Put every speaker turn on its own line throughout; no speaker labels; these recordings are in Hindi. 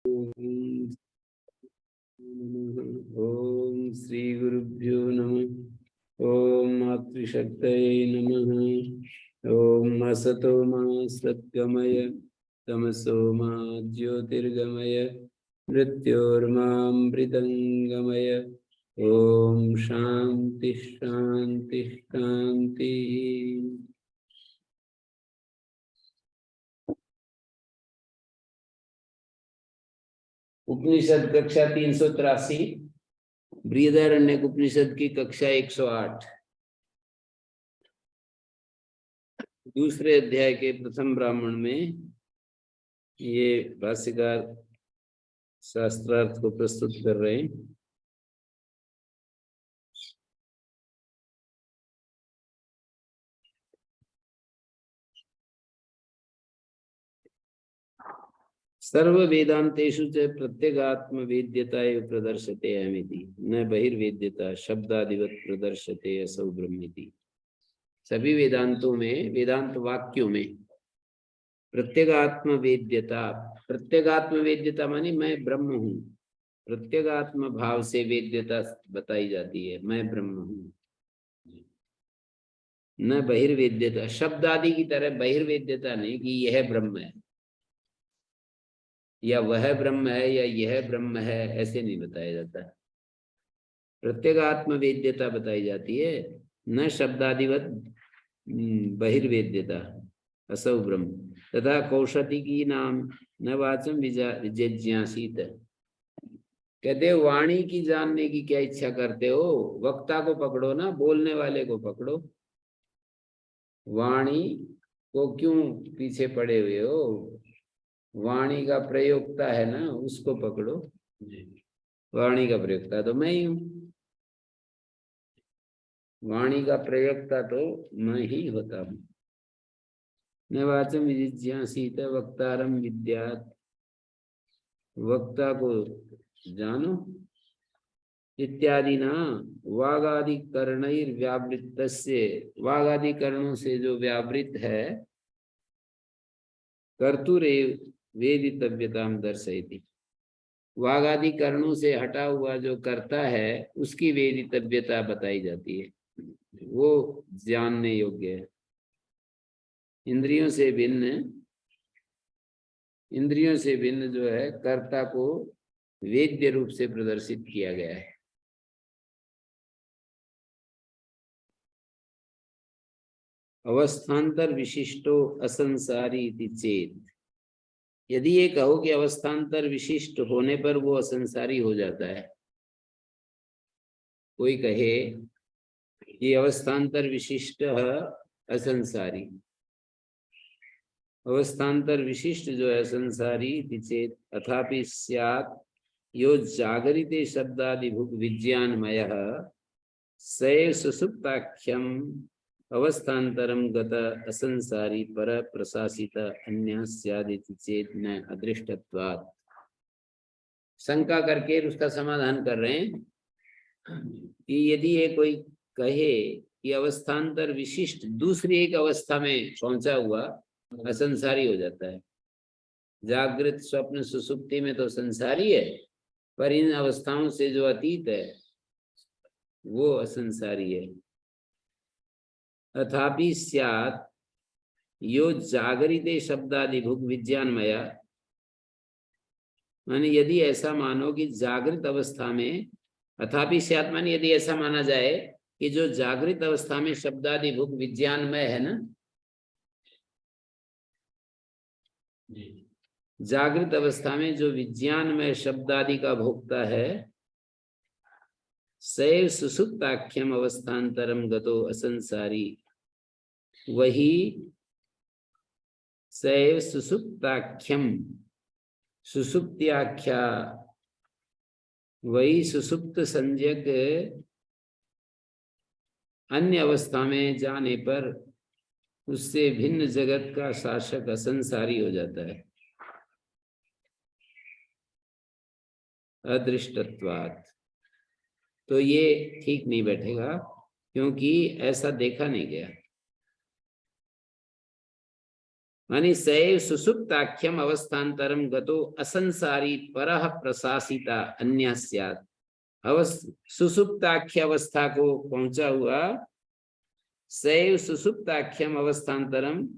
ओम श्री गुरुभ्यो नमः। ओम मातृशक्तये नमः। ओम असतो मा सद्गमय तमसो मा ज्योतिर्गमय मृत्योर्मामृतंगमय। ओम शांति शांति शांति। उपनिषद कक्षा 383, बृहदारण्यक उपनिषद की कक्षा 108, दूसरे अध्याय के प्रथम ब्राह्मण में ये भाष्यकार शास्त्रार्थ को प्रस्तुत कर रहे हैं। सर्व वेदांतेषु च प्रत्यगात्म वेद्यता एव प्रदर्शते अहमिति न बहिर्वेद्यता शब्दादिवत प्रदर्शते असौ ब्रह्मेति। सभी वेदांतों में, वेदांत वाक्यों में प्रत्यगात्म वेद्यता, प्रत्यगात्म वेद्यता मानी मैं ब्रह्म हूँ, प्रत्यगात्म भाव से वेद्यता बताई जाती है, मैं ब्रह्म हूँ। न बहिर्वेद्यता, शब्द आदि की तरह बहिर्वेद्यता नहीं कि यह ब्रह्म है या वह ब्रह्म है या यह ब्रह्म है, ऐसे नहीं बताया जाता। प्रत्यगात्म वेद्यता बताई जाती है, न शब्दादिवत बहिर्वेद्यता असौ ब्रह्म। तथा कौशति की नाम न वाचम विजिज्ञासीत। कहते हो वाणी की जानने की क्या इच्छा करते हो, वक्ता को पकड़ो ना, बोलने वाले को पकड़ो। वाणी को क्यों पीछे पड़े हुए हो, वाणी का प्रयोक्ता है ना, उसको पकड़ो। वाणी का प्रयोक्ता तो मैं ही हूं, वाणी का प्रयोक्ता तो मैं ही होता हूं। न वाचम विजिज्ञासीत वक्तारम विद्यात्, वक्ता को जानो। इत्यादि ना वागादि कर्णैर्व्यावृत्त से, वागादि कर्णों से जो व्यावृत है, कर्तुरेव वेदितव्यताम दर्शयति। वागादि कर्णों से हटा हुआ जो करता है उसकी वेदितव्यता बताई जाती है, वो जानने योग्य है। इंद्रियों से भिन्न, इंद्रियों से भिन्न जो है कर्ता को वेद्य रूप से प्रदर्शित किया गया है। अवस्थान्तर विशिष्टो असंसारी इति चेत, यदि ये कहो कि अवस्थान्तर विशिष्ट होने पर वो असंसारी हो जाता है, कोई कहे कि अवस्थान्तर विशिष्ट असंसारी, अवस्थान्तर विशिष्ट जो है संसारी चेत अथापि स्यात् यो जागरिते शब्दादिभुक् विज्ञानमयः सैव सुसुप्ताख्यम अवस्थान्तरम गत असंसारी पर प्रशासित अन्य स्यादिति चेत न अदृष्टत्वात्। शंका करके उसका समाधान कर रहे हैं कि यदि ये कोई कहे कि अवस्थान्तर विशिष्ट दूसरी एक अवस्था में पहुंचा हुआ असंसारी हो जाता है। जागृत स्वप्न सुसुप्ति में तो संसारी है, पर इन अवस्थाओं से जो अतीत है वो असंसारी है। अथापि स्यात् यो जागरिते शब्दादिभुक् विज्ञानमया, माने यदि ऐसा मानो कि जागृत अवस्था में, अथापि स्यात् माने यदि ऐसा माना जाए कि जो जागृत अवस्था में शब्दादिभुक् विज्ञानमय है ना, जागृत अवस्था में जो विज्ञानमय शब्दादि का भोक्ता है, सैव सुसुप्ताख्यम अवस्थान्तरम गतो असंसारी, वही सैव सुसुप्ताख्यम, सुसुप्त्याख्या, वही सुसुप्त संज्ञक अन्य अवस्था में जाने पर उससे भिन्न जगत का शासक असंसारी हो जाता है। अदृष्टत्वात्, तो ये ठीक नहीं बैठेगा क्योंकि ऐसा देखा नहीं गया। मानी सैव सुसुप्ताख्यम अवस्थान्तरम गतो असंसारी परः प्रशासिता अन्य स्यात्। सुसुप्ताख्य अवस्था को पहुंचा हुआ सैव सुसुप्ताख्यम अवस्थान्तरम,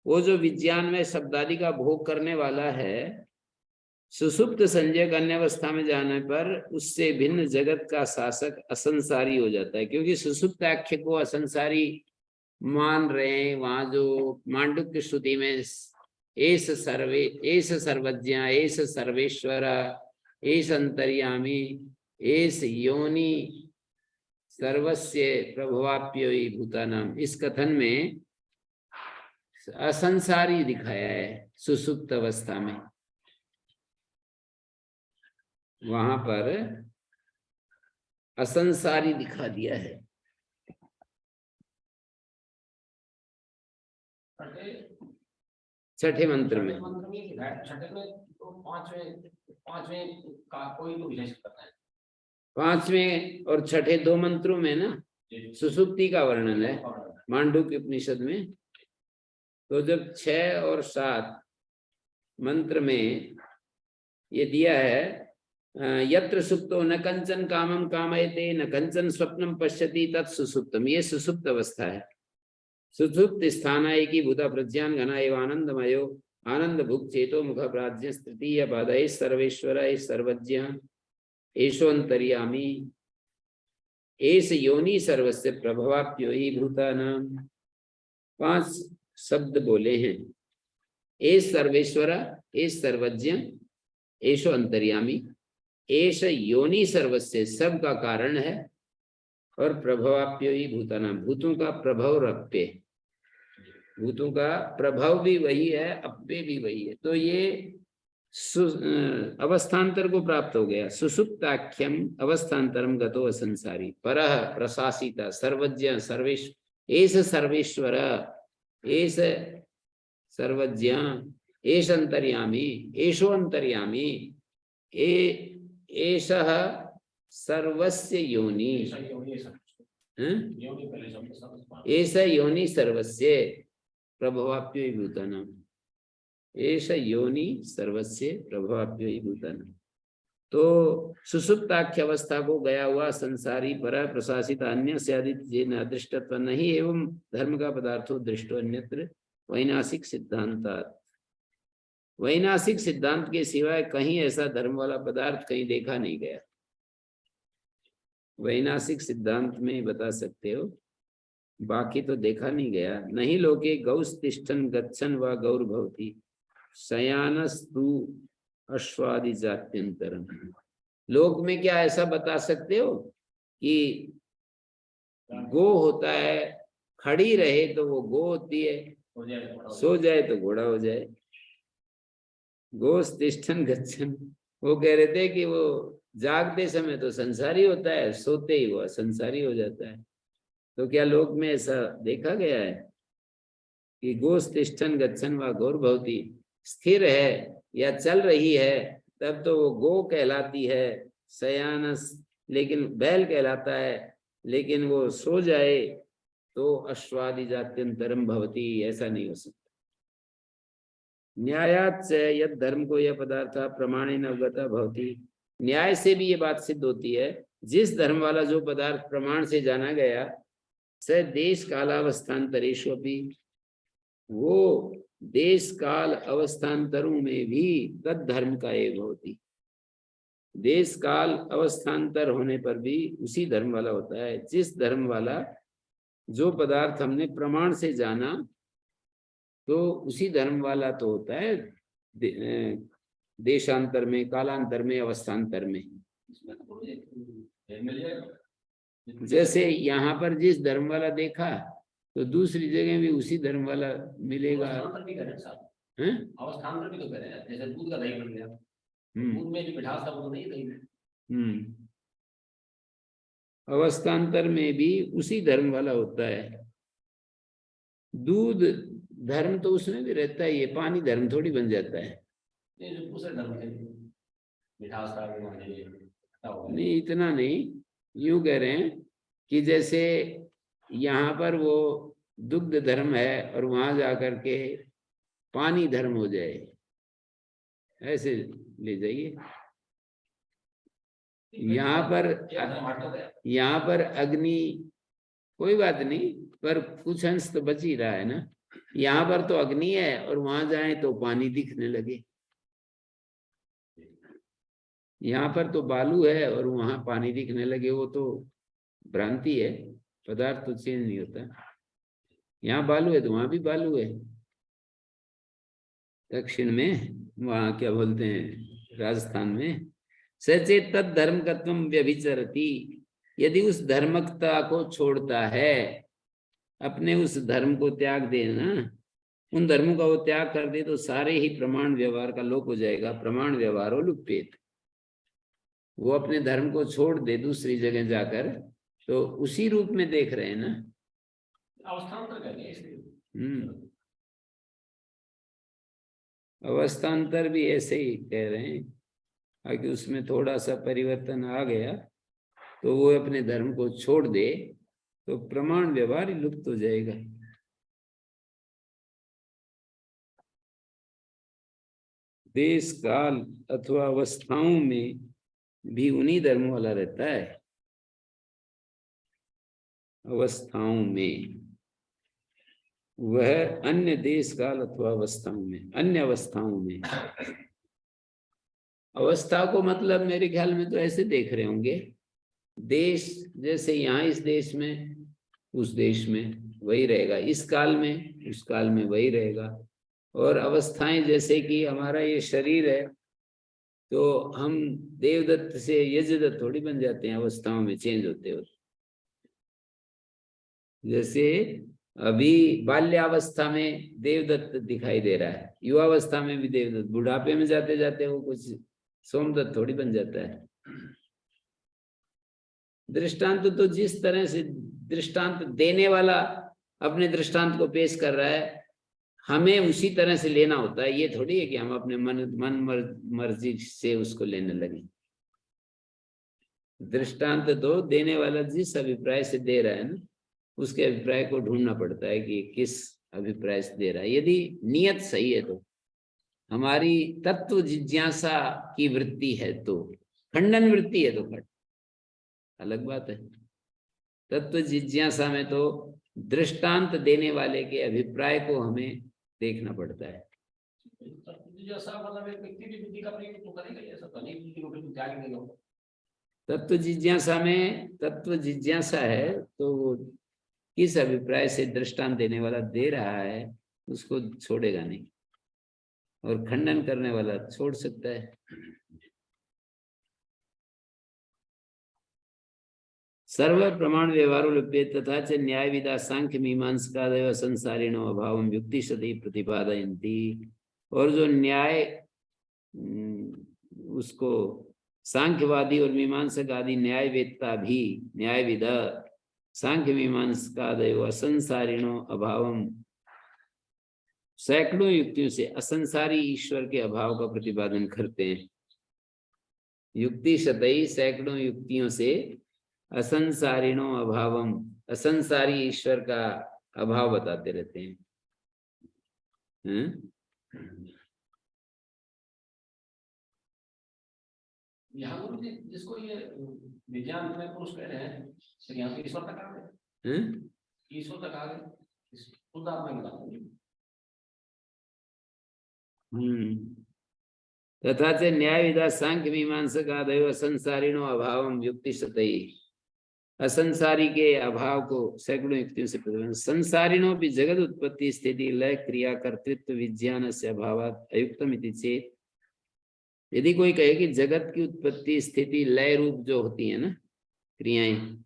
वो जो विज्ञान में शब्दादि का भोग करने वाला है, सुसुप्त संजय अन्य अवस्था में जाने पर उससे भिन्न जगत का शासक असंसारी हो जाता है। क्योंकि सुसुप्ताख्य को असंसारी मान रहे हैं। वहां जो मांडुक्य श्रुति में एस सर्वज्ञ, एस सर्वेश्वर, एस अंतर्यामी, एस योनि सर्वस्य प्रभवाप्यो भूतानाम, इस कथन में असंसारी दिखाया है। सुसुप्त अवस्था में वहां पर असंसारी दिखा दिया है। छठे मंत्र में पांचवें और छठे दो मंत्रों में ना सुसुप्ति का वर्णन है मांडुक्य उपनिषद में। तो जब 6 और 7 मंत्र में ये दिया है, यत्र सुप्तो न कंचन कामम कामयते न कंचन स्वप्नम पश्यति तत् सुसुप्तम, ये सुसुप्त अवस्था है। सुसुप्त स्थाना की भूता प्रज्ञान घना एवं आनंदमयो आनंद भुक् चेतो मुख प्राज्ञ तृतीय पाद सर्वेश्वर सर्वज्ञ एषोऽन्तर्यामी एष योनि सर्वस्य प्रभवाप्यो हि भूतानाम। 5 शब्द बोले हैं। एष सर्वेश्वर, एष सर्वज्ञ, एषो अंतर्यामी, एष योनि सर्वस्य, सब का कारण है, और प्रभवाप्यो ही भूतानाम, भूतों का प्रभाव रखते, भूतों का प्रभाव भी वही है, अप्य भी वही है। तो ये अवस्थान्तर को प्राप्त हो गया। सुसुप्ताख्यम अवस्थान्तरम गतो असंसारी परः प्रशासिता सर्वज्ञ एष सर्वेश्वर, एष सर्वज्ञ, एष अंतर्यामी, एषो अंतर्यामी, एषः सर्वस्य योनि, एष योनि सर्वस्य प्रभवाप्यो भूतानाम, एष योनि सर्वस्य प्रभवाप्यो भूतानाम। तो सुसुप्ताख्य अवस्था को गया हुआ संसारी पर प्रशासित अन्य से आदित्य अदृष्टत्व नहीं एवं धर्म का पदार्थो दृष्टो अन्यत्र वैनासिक सिद्धांत। वैनासिक सिद्धांत के सिवाय कहीं ऐसा धर्म वाला पदार्थ कहीं देखा नहीं गया। वैनासिक सिद्धांत में बता सकते हो, बाकी तो देखा नहीं गया। नहीं लोके गौस तिष्ठन गच्छन व गौर भवति शयानस्तु अश्वादि जात्यंतरम। लोक में क्या ऐसा बता सकते हो कि गो होता है, खड़ी रहे तो वो गो होती है, सो जाए तो घोड़ा हो जाए। गोस तिष्ठन गच्छन, वो कह रहे थे कि वो जागते समय तो संसारी होता है, सोते ही वो असंसारी हो जाता है। तो क्या लोक में ऐसा देखा गया है कि गोस तिष्ठन गच्छन व गौर भवति, स्थिर है या चल रही है तब तो वो गो कहलाती है, शयानस लेकिन बैल कहलाता है, लेकिन वो सो जाए तो अश्वादि जात्यंतरम भवति, ऐसा नहीं हो सकता। न्यायात से यद धर्म को यह पदार्थ प्रमाणेन अवगता भवति, न्याय से भी ये बात सिद्ध होती है, जिस धर्म वाला जो पदार्थ प्रमाण से जाना गया, स देश कालावस्थान्तरेषु अपि, वो देश काल अवस्थान्तरों में भी तद धर्म का एक होती, देश काल अवस्थान्तर होने पर भी उसी धर्म वाला होता है। जिस धर्म वाला जो पदार्थ हमने प्रमाण से जाना तो उसी धर्म वाला तो होता है देशांतर में, कालांतर में, अवस्थान्तर में। जैसे यहाँ पर जिस धर्म वाला देखा तो दूसरी जगह भी उसी धर्म वाला मिलेगा।
अवस्थान्तर भी तो कह रहे हैं, जैसे दूध का दही बन गया, दूध में भी मिठास का वो नहीं दही।
अवस्थान्तर में भी उसी धर्म वाला होता है। दूध धर्म तो उसमें भी रहता है, ये पानी धर्म थोड़ी बन जाता है। नहीं, इतना नहीं, यूं कह रहे हैं कि जैसे यहाँ पर वो दुग्ध धर्म है और वहां जाकर के पानी धर्म हो जाए, ऐसे ले जाइए। यहाँ पर अग्नि, कोई बात नहीं, पर कुछ अंश तो बच ही रहा है ना। यहाँ पर तो अग्नि है और वहां जाए तो पानी दिखने लगे। यहाँ पर तो बालू है और वहां पानी दिखने लगे, वो तो भ्रांति है, पदार्थ तो चेंज नहीं होता। यहाँ बालू है तो वहां भी बालू है। दक्षिण में, वहां क्या बोलते हैं, राजस्थान में, सचेत तद धर्मकत्व व्यभिचरति, यदि उस धर्मकता को छोड़ता है, अपने उस धर्म को त्याग दे ना, उन धर्मों का वो त्याग कर दे, तो सारे ही प्रमाण व्यवहार का लोप हो जाएगा। प्रमाण व्यवहारो लुप्येत, वो अपने धर्म को छोड़ दे दूसरी जगह जाकर, तो उसी रूप में देख रहे हैं ना,
अवस्थान्तर कर गए इसलिए।
अवस्थान्तर भी ऐसे ही कह रहे हैं, ताकि उसमें थोड़ा सा परिवर्तन आ गया तो वो अपने धर्म को छोड़ दे, तो प्रमाण व्यवहार लुप्त हो जाएगा। देश काल अथवा अवस्थाओं में भी उन्हीं धर्म वाला रहता है। अवस्थाओं में, वह अन्य देश काल अथवा अवस्थाओं में, अन्य अवस्थाओं में। अवस्था को मतलब मेरे ख्याल में तो ऐसे देख रहे होंगे, देश जैसे यहाँ इस देश में, उस देश में वही रहेगा, इस काल में उस काल में वही रहेगा। और अवस्थाएं जैसे कि हमारा ये शरीर है, तो हम देवदत्त से यजदत्त थोड़ी बन जाते हैं, अवस्थाओं में चेंज होते होते। जैसे अभी बाल्यावस्था में देवदत्त दिखाई दे रहा है, युवावस्था में भी देवदत्त, बुढ़ापे में जाते जाते वो कुछ सोमदत्त थोड़ी बन जाता है। दृष्टांत तो जिस तरह से दृष्टांत देने वाला अपने दृष्टांत को पेश कर रहा है, हमें उसी तरह से लेना होता है। ये थोड़ी है कि हम अपने मन मर्जी से उसको लेने लगे। दृष्टांत तो देने वाला जिस अभिप्राय से दे रहा है ना, उसके अभिप्राय को ढूंढना पड़ता है कि किस अभिप्राय से दे रहा है। यदि नियत सही है, तो हमारी तत्व जिज्ञासा की वृत्ति है, तो खंडन वृत्ति है तो खंड अलग बात है। तत्व जिज्ञासा में तो दृष्टांत देने वाले के अभिप्राय को हमें देखना पड़ता है। तत्व जिज्ञासा में, तत्व जिज्ञासा है तो वो किस अभिप्राय से दृष्टांत देने वाला दे रहा है उसको छोड़ेगा नहीं, और खंडन करने वाला छोड़ सकता है। सर्व प्रमाण व्यवहारो लभ्ये तथा च न्याय विदा सांख्य मीमांसकादयो संसारिणो अभावं युक्ति सती प्रतिपादयन्ति। और जो न्याय, उसको सांख्यवादी और मीमांसक आदि न्याय वेत्ता भी, न्याय विदा सांख्य मीमांसकादयो असंसारिणो अभावं, सैकड़ों युक्तियों से असंसारी ईश्वर के अभाव का प्रतिपादन करते हैं। युक्ति शतई, सैकड़ों युक्तियों से असंसारिणो अभावम, असंसारी ईश्वर का अभाव बताते रहते हैं।
यहाँ गुरु जी जिसको ये विज्ञान में पुरुष कह रहे हैं, तो यहाँ पे ईश्वर तक आ गए, ईश्वर तक आ गए, खुद आप में बता देंगे।
तथा च न्याय विदा सांख्य मीमांसक आदयो असंसारिणो अभावम युक्ति सतई, असंसारी के अभाव को सैकड़ों युक्तियों से प्रतिपादन। संसारिणों भी जगत उत्पत्ति स्थिति लय क्रिया कर्तृत्व विज्ञान से अभावात् अयुक्तम इति चेत। यदि कोई कहे कि जगत की उत्पत्ति स्थिति लय रूप जो होती है ना क्रियाएं,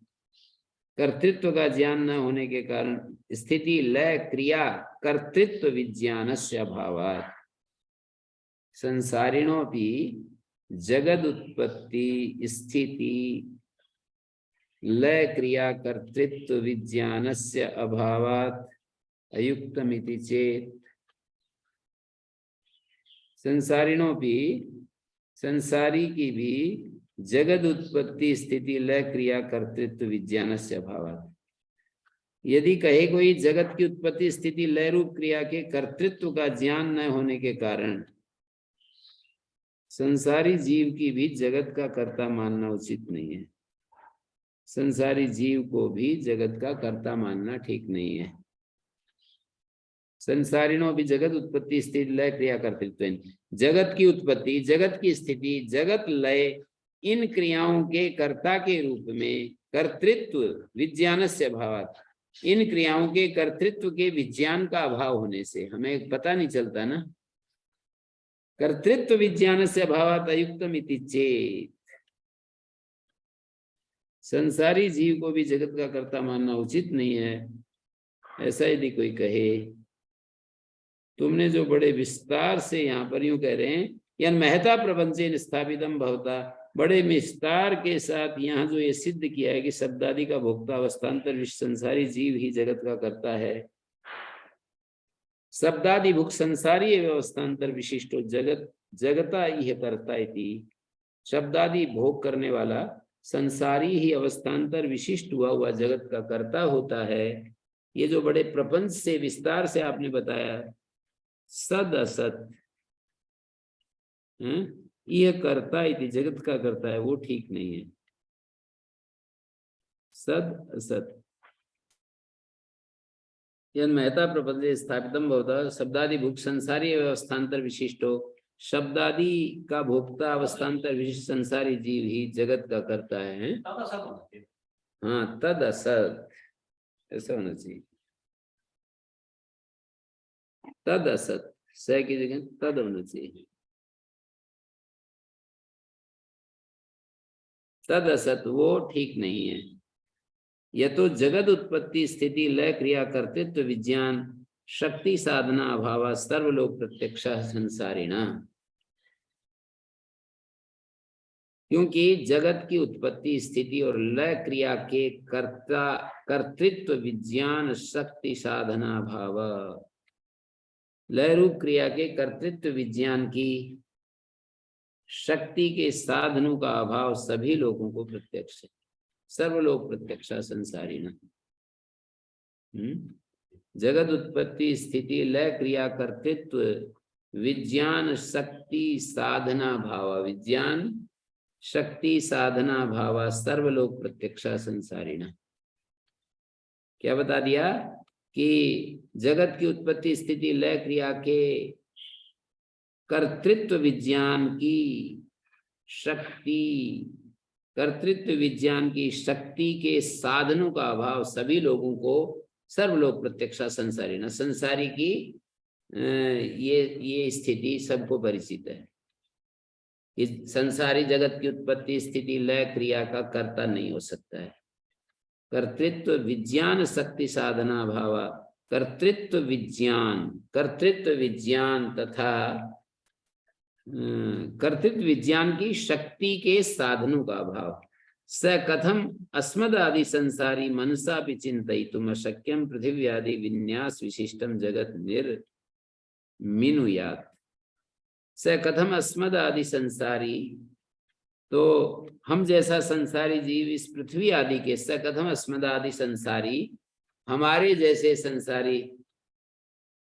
कर्तृत्व का ज्ञान न होने के कारण स्थिति लय क्रिया कर्तृत्व विज्ञान से अभावात् संसारिणों भी जगत उत्पत्ति स्थिति लय क्रिया कर्तृत्व विज्ञानस्य अभावात् अयुक्तमिति चेत। संसारिणों भी, संसारी की भी जगत उत्पत्ति स्थिति लय क्रिया कर्तृत्व विज्ञानस्य अभावात्, यदि कहे कोई जगत की उत्पत्ति स्थिति लय रूप क्रिया के कर्तृत्व का ज्ञान न होने के कारण संसारी जीव की भी जगत का कर्ता मानना उचित नहीं है। संसारी जीव को भी जगत का कर्ता मानना ठीक नहीं है। संसारिणों भी जगत उत्पत्ति स्थिति लय क्रिया कर्तृत्व, जगत की उत्पत्ति, जगत की स्थिति, जगत लय, इन क्रियाओं के कर्ता के रूप में कर्तृत्व विज्ञानस्य अभावात्, इन क्रियाओं के कर्तृत्व के विज्ञान का अभाव होने से हमें पता नहीं चलता ना। कर्तृत्व विज्ञानस्य अभावात् अयुक्तम इति चेत, संसारी जीव को भी जगत का कर्ता मानना उचित नहीं है, ऐसा यदि कोई कहे। तुमने जो बड़े विस्तार से यहाँ पर यूं कह रहे हैं, यन महता प्रपंचेन स्थापितम भवता, बड़े विस्तार के साथ यहाँ जो ये सिद्ध किया है कि शब्दादि का भोक्ता अवस्थान्तर विश्व संसारी जीव ही जगत का करता है। शब्दादि भुक संसारी अवस्थान्तर विशिष्टो जगत जगता यह करता इति, शब्दादि भोग करने वाला संसारी ही अवस्थान्तर विशिष्ट हुआ जगत का कर्ता होता है। ये जो बड़े प्रपंच से विस्तार से आपने बताया सद असत, यह करता इति जगत का करता है, वो ठीक नहीं है। सद असत यन महता प्रपंच स्थापितम भवता शब्दादि भुक संसारी अवस्थान्तर विशिष्टो, शब्दादि का भोक्ता अवस्थान्तर विशिष्ट संसारी जीव ही जगत का करता है। हाँ, तद असत ऐसा होना चाहिए। तद असत स की जगह तद होना चाहिए। तद असत वो ठीक नहीं है। यह तो जगत उत्पत्ति स्थिति लय क्रिया कर्तृत्व विज्ञान शक्ति साधना अभाव सर्वलोक प्रत्यक्ष संसारिणा, क्योंकि जगत की उत्पत्ति स्थिति और लय क्रिया के कर्ता कर्तृत्व विज्ञान शक्ति साधना भाव, लय रूप क्रिया के कर्तृत्व विज्ञान की शक्ति के साधनों का अभाव सभी लोगों को प्रत्यक्ष है। सर्वलोक प्रत्यक्षा संसारिणा, जगत उत्पत्ति स्थिति लय क्रिया कर्तृत्व विज्ञान शक्ति साधना भाव, विज्ञान शक्ति साधना भाव सर्वलोक प्रत्यक्षा संसारिणा। क्या बता दिया कि जगत की उत्पत्ति स्थिति लय क्रिया के कर्तृत्व विज्ञान की शक्ति, कर्तृत्व विज्ञान की शक्ति के साधनों का अभाव सभी लोगों को सर्वलोक प्रत्यक्षा संसारिणा, संसारी की ये स्थिति सबको परिचित है। इस संसारी जगत की उत्पत्ति स्थिति लय क्रिया का कर्ता नहीं हो सकता है। कर्तृत्व विज्ञान शक्ति साधना भाव, कर्तृत्व विज्ञान तथा कर्तृत्व विज्ञान की शक्ति के साधनों का अभाव, स कथम अस्मद आदि संसारी मनसा भी चिंतयितुम अशक्यम पृथिवी आदि विन्यास विशिष्टम जगत निर्मिनुयात्। स कथम अस्मद आदि संसारी, तो हम जैसा संसारी जीव इस पृथ्वी आदि के, स कथम अस्मद आदि संसारी, हमारे जैसे संसारी।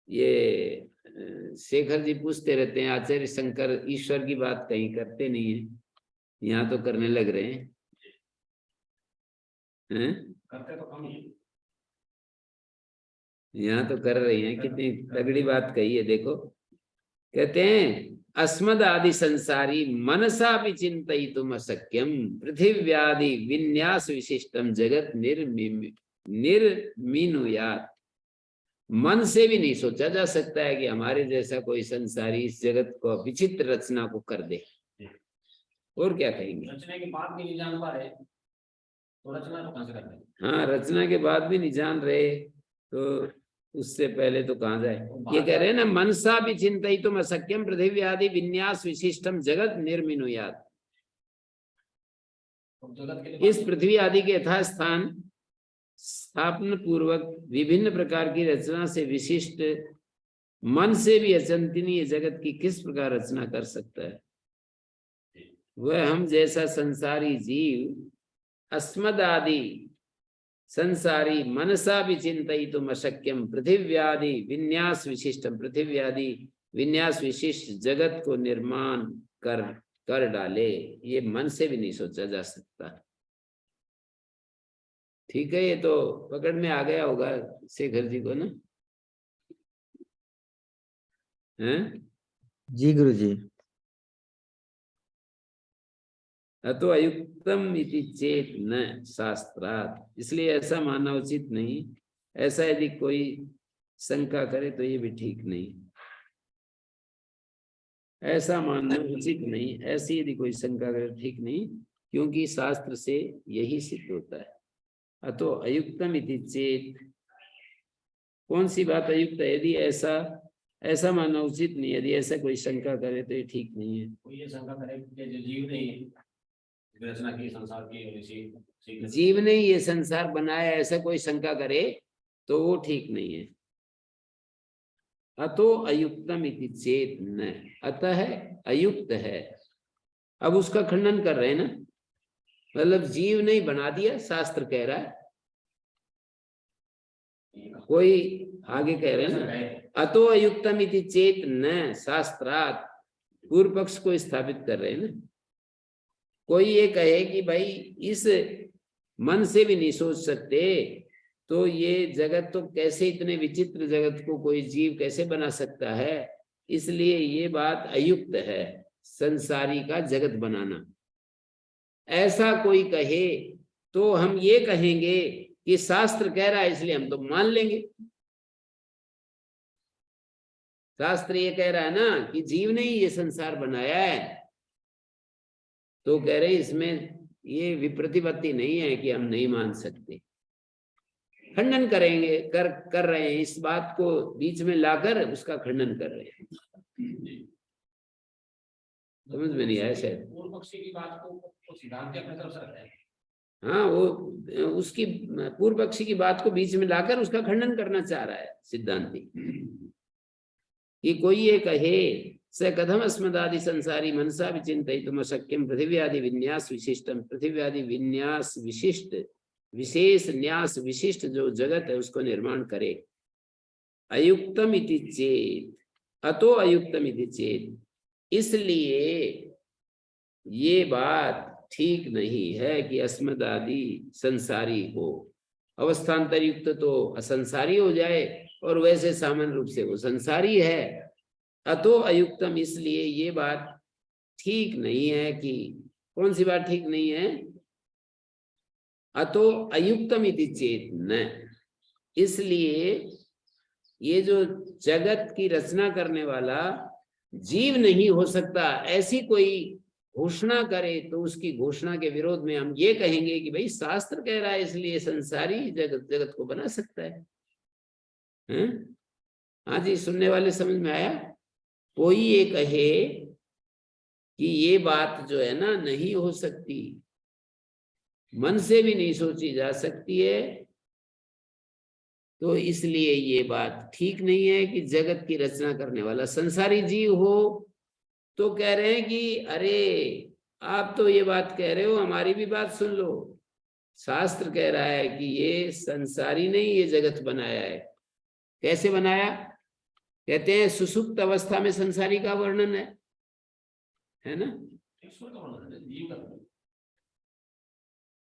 ये शेखर जी पूछते रहते हैं आचार्य शंकर ईश्वर की बात कहीं करते नहीं है, यहाँ तो करने लग रहे हैं।
करते तो कम ही,
यहाँ तो कर रही हैं। कितनी तगड़ी बात कही है देखो। कहते हैं अस्मद आदि संसारी मनसा भी चिंतयितुम अशक्यम पृथिव्यादि विन्यास विशिष्टम जगत निर्मिनुयात्। मन से भी नहीं सोचा जा सकता है कि हमारे जैसा कोई संसारी इस जगत को विचित्र रचना को कर दे। और क्या कहेंगे,
रचने के बाद भी नहीं जान पा रहे तो रचना तो कहां से कर रहे?
हाँ, रचना के बाद भी नहीं जान रहे तो उससे पहले तो कहाँ जाए। ये कह रहे हैं ना, मनसा भी चिंतयितुम अशक्यम पृथ्वी आदि विन्यास विशिष्टम जगत निर्मिनुयात्। इस पृथ्वी आदि के यथास्थान स्थापन पूर्वक विभिन्न प्रकार की रचना से विशिष्ट मन से भी अचिंतनीय जगत की किस प्रकार रचना कर सकता है। वह हम जैसा संसारी जीव अस्मद आदि संसारी मनसा विचिन्तयितुम् अशक्यम पृथिव्यादि विन्यास विशिष्टम, पृथिव्यादि विन्यास विशिष्ट जगत को निर्माण कर डाले, ये मन से भी नहीं सोचा जा सकता। ठीक है, ये तो पकड़ में आ गया होगा शेखर जी को ना? हैं?
जी गुरुजी।
अतो अयुक्तम इति चेत न शास्त्रात्, इसलिए ऐसा मानना उचित नहीं। ऐसा यदि कोई शंका करे तो ये भी ठीक नहीं, ऐसा मानना उचित नहीं। ऐसी यदि कोई शंका करे ठीक नहीं, क्योंकि शास्त्र से यही सिद्ध होता है। अतो अयुक्तम इति चेत, कौन सी बात अयुक्त है? यदि ऐसा मानना उचित नहीं, यदि ऐसा कोई शंका करे तो ये ठीक नहीं है।
कोई ये शंका करे कि जो जीव नहीं है रचना की संसार की,
जीव ने ये संसार बनाया, ऐसा कोई शंका करे तो वो ठीक नहीं है। अतो अयुक्तम इति चेत न, अतः अयुक्त है। अब उसका खंडन कर रहे हैं ना, मतलब जीव ने बना दिया, शास्त्र कह रहा है। कोई आगे कह रहे हैं ना, अतो अयुक्तम इति चेत न शास्त्रात्, पूर्व पक्ष को स्थापित कर रहे हैं ना। कोई ये कहे कि भाई इस मन से भी नहीं सोच सकते, तो ये जगत तो कैसे, इतने विचित्र जगत को कोई जीव कैसे बना सकता है, इसलिए ये बात अयुक्त है, संसारी का जगत बनाना। ऐसा कोई कहे तो हम ये कहेंगे कि शास्त्र कह रहा है इसलिए हम तो मान लेंगे। शास्त्र ये कह रहा है ना कि जीव ने ही ये संसार बनाया है, तो कह रहे हैं इसमें ये विप्रतिपत्ति नहीं है कि हम नहीं मान सकते। खंडन करेंगे, कर रहे हैं, इस बात को बीच में लाकर उसका खंडन कर रहे हैं। समझ में नहीं आया शायद?
पूर्व पक्षी की बात को सिद्धांत अपने तरफ से रखते हैं।
हाँ, वो उसकी पूर्व पक्षी की बात को बीच में लाकर उसका खंडन करना चाह रहा है सिद्धांती, कि कोई ये कहे स कथम अस्मदादि संसारी मनसा विचिन्तयितुम् अशक्यम पृथिव्यादि विन्यास विशिष्टम, पृथिव्यादि विन्यास विशिष्ट, विशेष न्यास विशिष्ट जो जगत है उसको निर्माण करे। अयुक्तम इति चेत, अतो अयुक्तम इति चेत, इसलिए ये बात ठीक नहीं है कि अस्मदादि संसारी हो। अवस्थान्तर युक्त तो असंसारी हो जाए, और वैसे सामान्य रूप से वो संसारी है। अतो अयुक्तम, इसलिए ये बात ठीक नहीं है कि, कौन सी बात ठीक नहीं है? अतो अयुक्तम इति चेत न, इसलिए ये जो जगत की रचना करने वाला जीव नहीं हो सकता, ऐसी कोई घोषणा करे तो उसकी घोषणा के विरोध में हम ये कहेंगे कि भाई शास्त्र कह रहा है इसलिए संसारी जगत को बना सकता है। हाँ जी, सुनने वाले समझ में आया? कोई ये कहे कि ये बात जो है ना नहीं हो सकती, मन से भी नहीं सोची जा सकती है, तो इसलिए ये बात ठीक नहीं है कि जगत की रचना करने वाला संसारी जीव हो। तो कह रहे हैं कि अरे आप तो ये बात कह रहे हो, हमारी भी बात सुन लो। शास्त्र कह रहा है कि ये संसारी नहीं ये जगत बनाया है। कैसे बनाया? कहते हैं सुसुप्त अवस्था में संसारी का वर्णन है ना?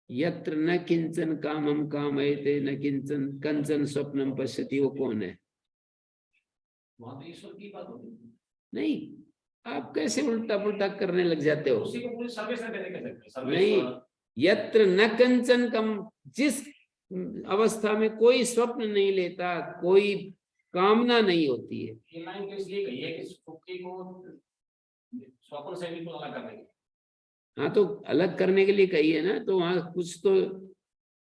यत्र न किंचन कामम कामयते न किंचन कंचन स्वप्नम पश्यति, वो कौन है?
ईश्वर की बात होगी
नहीं, आप कैसे उल्टा पुल्टा करने लग जाते हो?
उसी को पूरी सर्वेश्वर कैसे कह सकते हैं?
नहीं, यत्र न कंचन कम, जिस अवस्था में कोई स्वप्न नहीं लेता, कोई कामना नहीं होती है।
ये लाइन इसलिए कही है कि सुक्ति को स्वप्न से भी अलग करने के।
हाँ, तो अलग करने के लिए कही है ना, तो वहां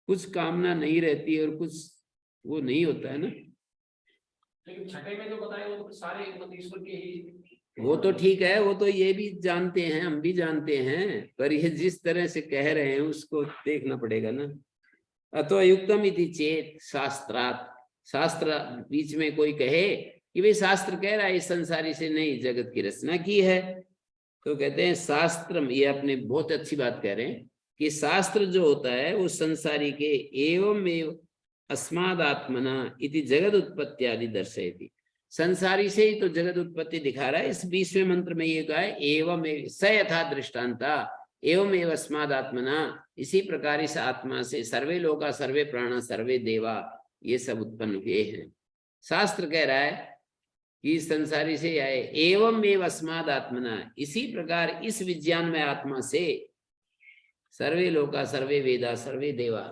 कुछ कामना नहीं रहती है और कुछ वो नहीं होता है ना।
लेकिन छठे में जो बताया वो तो सारे ईश्वर के ही,
वो तो ठीक है, वो तो ये भी जानते हैं, हम भी जानते हैं, पर ये जिस तरह से कह रहे हैं उसको देखना पड़ेगा ना। अतो अयुक्तम इति चेत शास्त्रात्, शास्त्र बीच में कोई कहे कि भाई शास्त्र कह रहा है इस संसारी से नहीं जगत की रचना की है, तो कहते हैं शास्त्र, ये अपने बहुत अच्छी बात कह रहे हैं कि शास्त्र जो होता है वो संसारी के एवं एव अस्मादात्मना इति जगत उत्पत्ति आदि दर्शयति। संसारी से ही तो जगत उत्पत्ति दिखा रहा है। इस 20वें मंत्र में ये कहा है एवं स यथा दृष्टांता एवं एव अस्मादात्मना, इसी प्रकार इस आत्मा से सर्वे लोका सर्वे प्राणा सर्वे देवा ये सब उत्पन्न हुए हैं। शास्त्र कह रहा है कि संसारी से आए एवं एव अस्मादात्मना, इसी प्रकार इस विज्ञान में आत्मा से सर्वे लोका सर्वे वेदा सर्वे देवा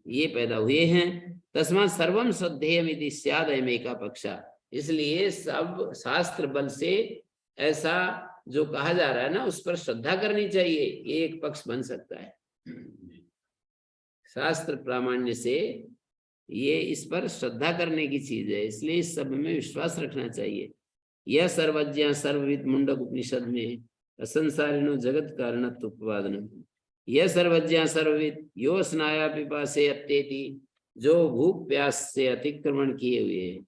ये पैदा हुए हैं। तस्मात् सर्वम श्रद्धेयमिति स्याद् अयमेका पक्षा, इसलिए सब शास्त्र बल से ऐसा जो कहा जा रहा है ना उस पर श्रद्धा करनी चाहिए, ये एक पक्ष बन सकता है। शास्त्र प्रामाण्य से ये इस पर श्रद्धा करने की चीज है, इसलिए इस सब में विश्वास रखना चाहिए। यह सर्वज्ञ सर्वविद मुंडक उपनिषद में असंसारिणो जगत कारणत्व उपवादनम, यह सर्वज्ञ सर्वविद यो स्नाया पिपासे अत्येति, जो भूख प्यास से अतिक्रमण किए हुए हैं।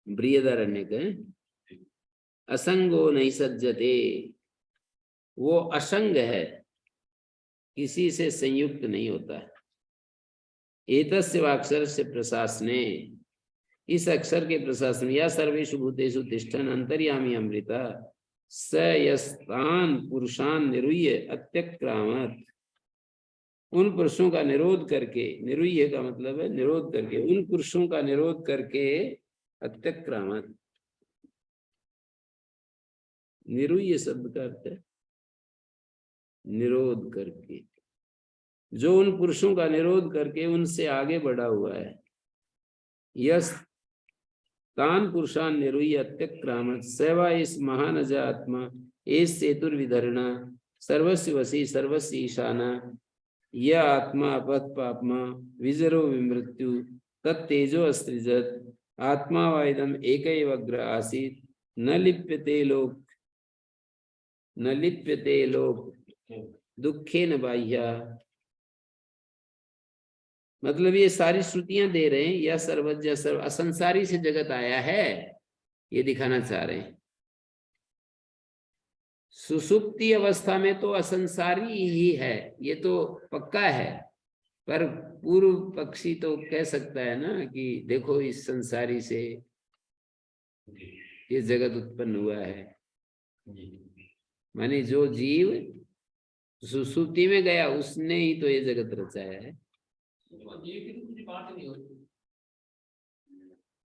बृहदारण्य के असंगो नहीं सज्जते, वो असंग है, किसी से संयुक्त नहीं होता है। एतस्य वाक्षर से प्रशासने, इस अक्षर के प्रशासन, या सर्वेषु भूतेषु तिष्ठन् अंतर्यामी अमृता स यस्तान पुरुषान निरुह्य अत्यक्रामत्, उन पुरुषों का निरोध करके, निरुह्य का मतलब है निरोध करके, उन पुरुषों का निरोध करके, अत्यक्रामत् निरुह्य शब्द का अर्थ है निरोध करके, जो उन पुरुषों का निरोध करके उनसे आगे बढ़ा हुआ है। यस तान पुरुषान निरुह्य अत्यक्रामत् सेवा इस महान अजा आत्मा एस सेतुर्विधरणा सर्वस्व वसी सर्वस्व ईशाना, यह आत्मा अपथ पापमा विजरो विमृत्यु तत्तेजो अस्त्रिजत आत्मा वाइदम एकैव अग्र आसीत न लिप्यते लोक दुखे न बाह्या। मतलब ये सारी श्रुतियां दे रहे हैं, यह सर्वज्ञ सर्व असंसारी से जगत आया है, ये दिखाना चाह रहे हैं। सुसुप्ति अवस्था में तो असंसारी ही है, ये तो पक्का है, पर पूर्व पक्षी तो कह सकता है ना कि देखो इस संसारी से ये जगत उत्पन्न हुआ है। माने जो जीव सुसुप्ति में गया उसने ही तो ये जगत रचाया है।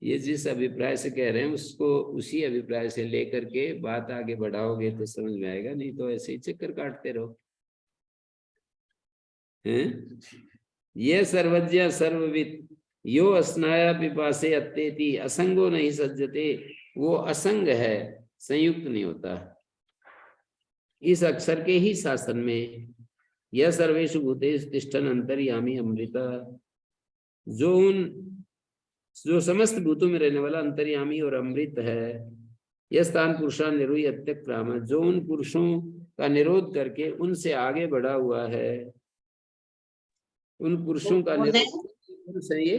ये जिस अभिप्राय से कह रहे हैं उसको उसी अभिप्राय से लेकर के बात आगे बढ़ाओगे तो समझ में आएगा, नहीं तो ऐसे ही चक्कर काटते रहो। हैं ये सर्वज्ञ सर्वविद यो अस्नाया पिपासे अत्येति असंगो नहीं सज्जते, वो असंग है, संयुक्त नहीं होता। इस अक्षर के ही शासन में यह सर्वेषु भूतेषु तिष्ठन् अंतर्यामी अमृता, जो समस्त भूतों में रहने वाला अंतर्यामी और अमृत है। यह स्थान पुरुषान निरुह्य अत्यक्रामत्, जो उन पुरुषों का निरोध करके उनसे आगे बढ़ा हुआ है। उन पुरुषों का निरोध सही।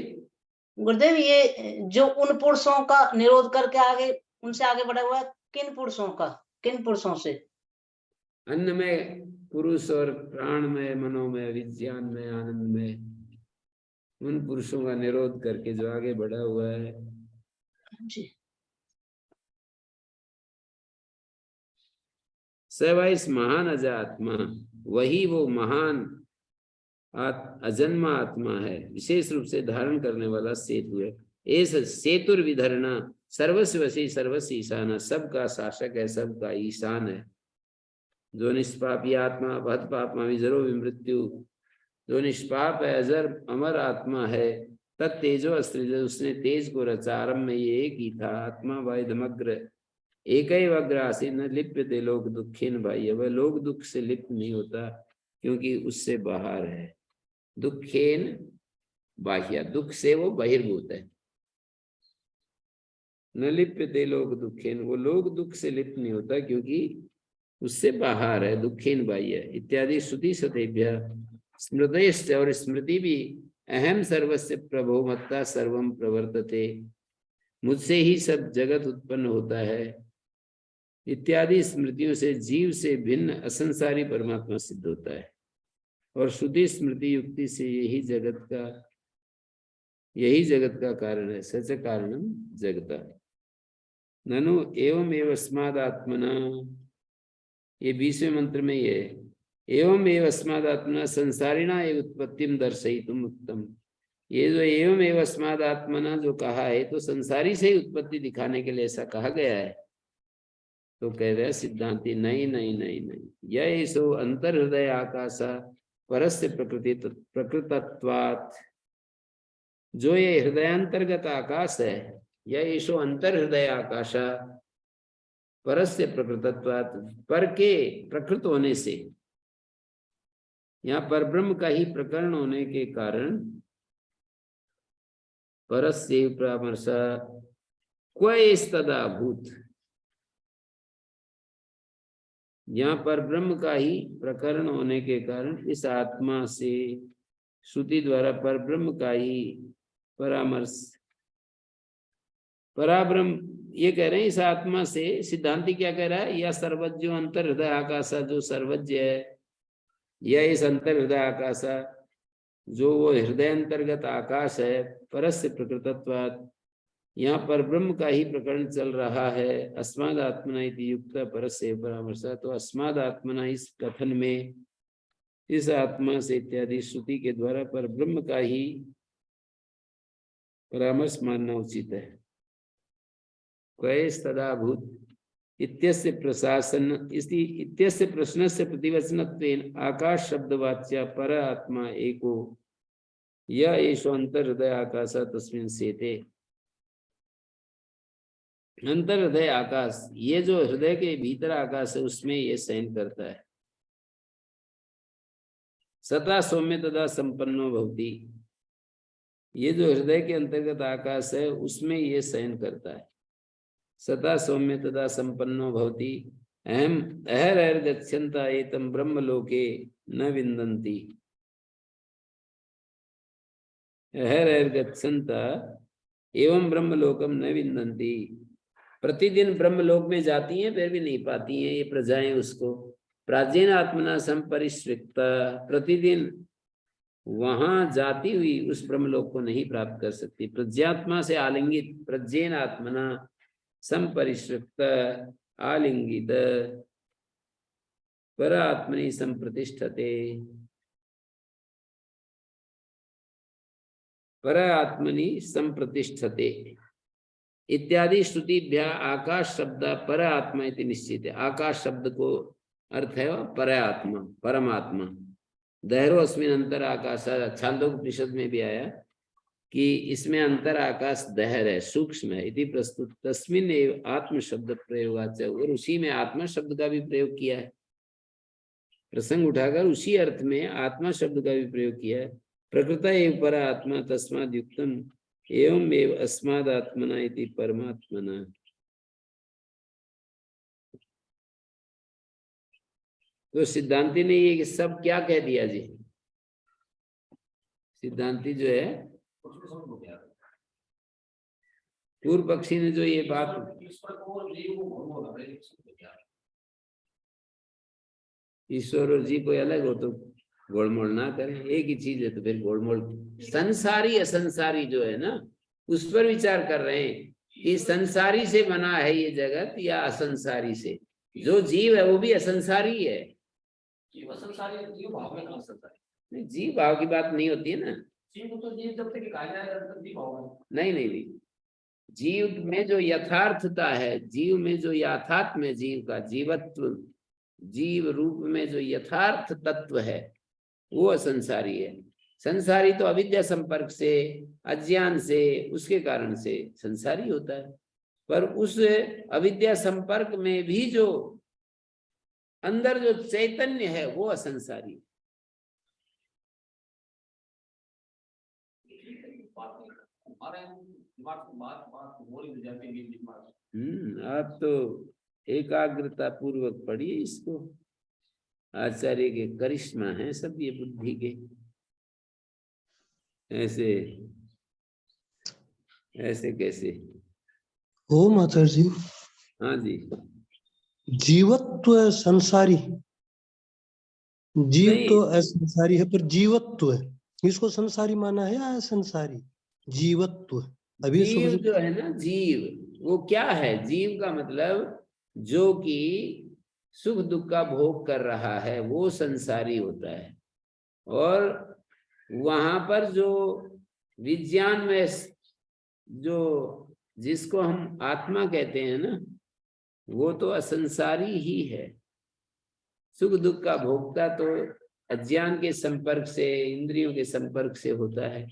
गुरुदेव ये जो उन पुरुषों का निरोध करके आगे उनसे आगे बढ़ा हुआ है, किन पुरुषों का, किन पुरुषों से?
अन्न में पुरुष और प्राण में, मनो में, विज्ञान में, आनंद में, उन पुरुषों का निरोध करके जो आगे बढ़ा हुआ है। इस महान अजा आत्मा, वही वो महान अजन्मा आत्मा है, विशेष रूप से धारण करने वाला सेतु है। एस सेतुर्विधरणा सर्वस्व वसी सर्वस्व ईशाना, सबका शासक है, सबका ईशान है। जो निष्पापी आत्मा भत पापमा विजरो विमृत्यु, जो निष्पाप है, अजर अमर आत्मा है। तत्तेजो अस्त्रिज, उसने तेज को रचा, आरंभ में ये एक ही था। आत्मा वायुदमग्र एकैव अग्र आसीत् न लिप्यते लोक दुखेन बाह्य, वह लोक दुख से लिप्त नहीं होता क्योंकि उससे बाहर है। दुखेन बाह्य, दुख से वो बहिर्भूत है। न लिप्यते लोक दुखेन, वो लोक दुख से लिप्त नहीं होता क्योंकि उससे बाहर है। दुखेन बाह्य इत्यादि श्रुति सतेभ्य स्मृतयश्च, और स्मृति भी अहम सर्वस्य प्रभो मत्ता सर्वम प्रवर्तते, मुझसे ही सब जगत उत्पन्न होता है। इत्यादि स्मृतियों से जीव से भिन्न असंसारी परमात्मा सिद्ध होता है। और श्रुति स्मृति युक्ति से यही जगत का कारण है। सच कारणम जगता ननु एवं अस्मादात्मना, ये 20वें मंत्र में ये एवं अस्मादात्मना संसारिणा एव उत्पत्तिम दर्शयितुम उत्तम। ये जो एवं अस्मादात्मना जो कहा है तो संसारी से ही उत्पत्ति दिखाने के लिए ऐसा कहा गया है। तो कह रहे सिद्धांति नहीं नहीं नहीं नहीं, यह सो अंतर्हृदय आकाश परस्य प्रकृतत्वात्, जो ये हृदयांतर्गत आकाश है, यह सो अंतर्हृदय आकाश परस्य प्रकृतत्वात्, पर के प्रकृत होने से, यहाँ पर ब्रह्म का ही प्रकरण होने के कारण परस्य परामर्श क्वस्तदा भूत, यहाँ पर ब्रह्म का ही प्रकरण होने के कारण इस आत्मा से श्रुति द्वारा पर ब्रह्म का ही परामर्श, पराब्रह्म ये कह रहे हैं इस आत्मा से। सिद्धांति क्या कह रहा है, यह सर्वज्ञ अंतर हृदय आकाश जो सर्वज्ञ है, यह इस अंतर हृदय आकाश जो वो हृदय अंतर्गत आकाश है, परस्य प्रकृतत्वात्, यहाँ पर ब्रह्म का ही प्रकरण चल रहा है। अस्माद आत्मना इति युक्त परस्य परामर्श, तो अस्माद आत्मना इस कथन में इस आत्मा से इत्यादि श्रुति के द्वारा पर ब्रह्म का ही परामर्श मानना उचित है। क्वस्तदाभूत इत्यस्य प्रशासन इत्यस्य प्रश्नस्य प्रतिवचनत्वेन आकाश शब्दवाच्या पर आत्मा एको यह एषो अंतर्हृदय आकाश तस्मिन् सेते। अंतर हृदय आकाश, ये जो हृदय के भीतर आकाश है उसमें ये शयन करता है। सदा सौम्य तदा संपन्नो भवति, ये जो हृदय के अंतर्गत आकाश है उसमें ये शयन करता है। सदा सौम्य तदा संपन्नो भवति अहम अहर गच्छन्ता एतम ब्रह्म लोके न विन्दन्ति। अहर गच्छन्ता एवं ब्रह्म लोकम न विन्दन्ति, प्रतिदिन ब्रह्मलोक में जाती हैं फिर भी नहीं पाती हैं ये प्रजाएं उसको। प्राचीन आत्मना संपरिश्रित, प्रतिदिन वहां जाती हुई उस ब्रह्मलोक को नहीं प्राप्त कर सकती। प्रज्ञात्मा से आलिंगित, प्रज्ञेन आत्मना संपरिश्रित आलिंगित पर आत्मनि संप्रतिष्ठते, पर आत्मनि संप्रतिष्ठते इत्यादि श्रुतिभ्या आकाश शब्द पर आत्मा इति निश्चित है। आकाश शब्द को अर्थ है पर आत्मा, परमात्मा। दहरो अस्मिन अंतर आकाश, छांदोपनिषद में भी आया कि इसमें अंतर आकाश दहर है, सूक्ष्म है। इति प्रस्तुत तस्मिन एव आत्म शब्द प्रयोगाच, और उसी में आत्मा शब्द का भी प्रयोग किया है। प्रसंग उठाकर उसी अर्थ में आत्मा शब्द का भी प्रयोग किया है। प्रकृता एव पर आत्मा तस्माद् युक्तम एवं एव अस्माद आत्मना इति परमात्मना। तो सिद्धांति ने ये सब क्या कह दिया जी? सिद्धांति जो है पूर्व पक्षी ने जो ये बात, ईश्वर और जीव कोई अलग हो तो गोलमोल ना करें, एक ही चीज है तो फिर गोलमोल। संसारी असंसारी जो है ना उस पर विचार कर रहे हैं कि संसारी से बना है ये जगत या असंसारी से। जो जीव है वो भी असंसारी है।
जीव असंसारी, जीव भाव में असंसारी।
नहीं, जीव भाव की बात नहीं होती है ना।
जीव तो जीव जब तक कहा जाए तब तक जीव भाव में।
नहीं नहीं नहीं, जीव में जो यथार्थता है, जीव में जो यथार्थ में जीव का जीवत्व, जीव रूप में जो यथार्थ तत्व है वो असंसारी है। संसारी तो अविद्या संपर्क से, अज्ञान से, उसके कारण से संसारी होता है। पर उस अविद्या संपर्क में भी जो अंदर जो चैतन्य है वो असंसारी है। आप तो एकाग्रता पूर्वक पढ़िए इसको। आचार्य के करिश्मा है सब ये बुद्धि के। ऐसे ऐसे कैसे?
ओम आचार्य जी।
हाँ जी,
जीवत्व है संसारी, जीव
नहीं।
तो असंसारी है पर जीवत्व है, इसको संसारी माना है या संसारी? जीवत्व अभी
जीव
सुख
जो है ना, जीव वो क्या है? जीव का मतलब जो कि सुख दुख का भोग कर रहा है वो संसारी होता है। और वहां पर जो विज्ञान में जो जिसको हम आत्मा कहते हैं ना, वो तो असंसारी ही है। सुख दुख का भोगता तो अज्ञान के संपर्क से, इंद्रियों के संपर्क से होता है,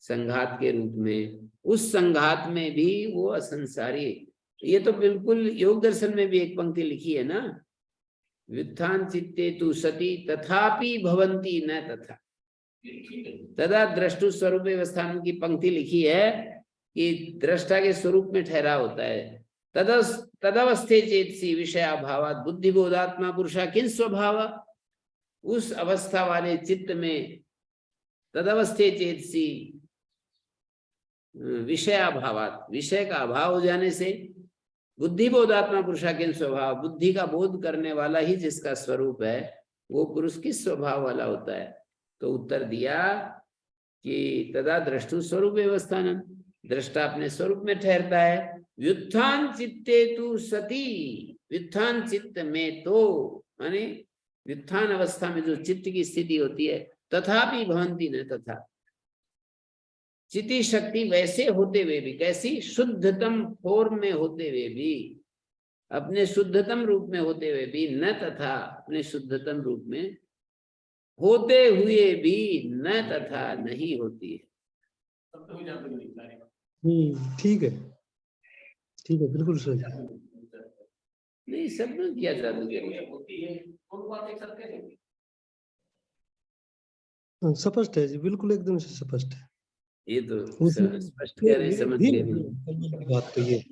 संघात के रूप में। उस संघात में भी वो असंसारी। ये तो बिल्कुल योग दर्शन में भी एक पंक्ति लिखी है ना, व्युत्थान चित्ते तु सती तथापि भवन्ति न तथा तदा द्रष्टु स्वरूप व्यवस्थान की पंक्ति लिखी है कि दृष्टा के स्वरूप में ठहरा होता है। तदवस्थे चेतसी विषयाभावात् बुद्धिबोधात्मा पुरुषा किन स्वभाव। उस अवस्था वाले चित्त में तदवस्थे चेतसी, विषयाभावात्, विषय का अभाव हो जाने से, बुद्धिबोधात्मा पुरुषा किन स्वभाव, बुद्धि का बोध करने वाला ही जिसका स्वरूप है वो पुरुष किस स्वभाव वाला होता है। तो उत्तर दिया कि तदा द्रष्टु स्वरूप व्यवस्थान, दृष्टा अपने स्वरूप में ठहरता है। व्युत्थान चित्ते तु सती, व्युत्थान चित्त में तो माने व्युत्थान अवस्था में जो चित्त की स्थिति होती है, तथापि भवन्ति न तथा, चिति शक्ति वैसे होते हुए भी, कैसी? शुद्धतम फॉर्म में होते हुए भी, अपने शुद्धतम रूप में होते हुए भी, न तथा, अपने शुद्धतम रूप में होते हुए भी, न तथा, नहीं होती है।
ठीक है, ठीक है, बिल्कुल सही।
नहीं, सब में किया जादूगर
होती है, उनको आप देख सकते हैं।
स्पष्ट है जी, बिल्कुल एकदम से स्पष्ट है।
ये तो स्पष्ट कह रहे हैं, समझ गए भी।
बात तो ये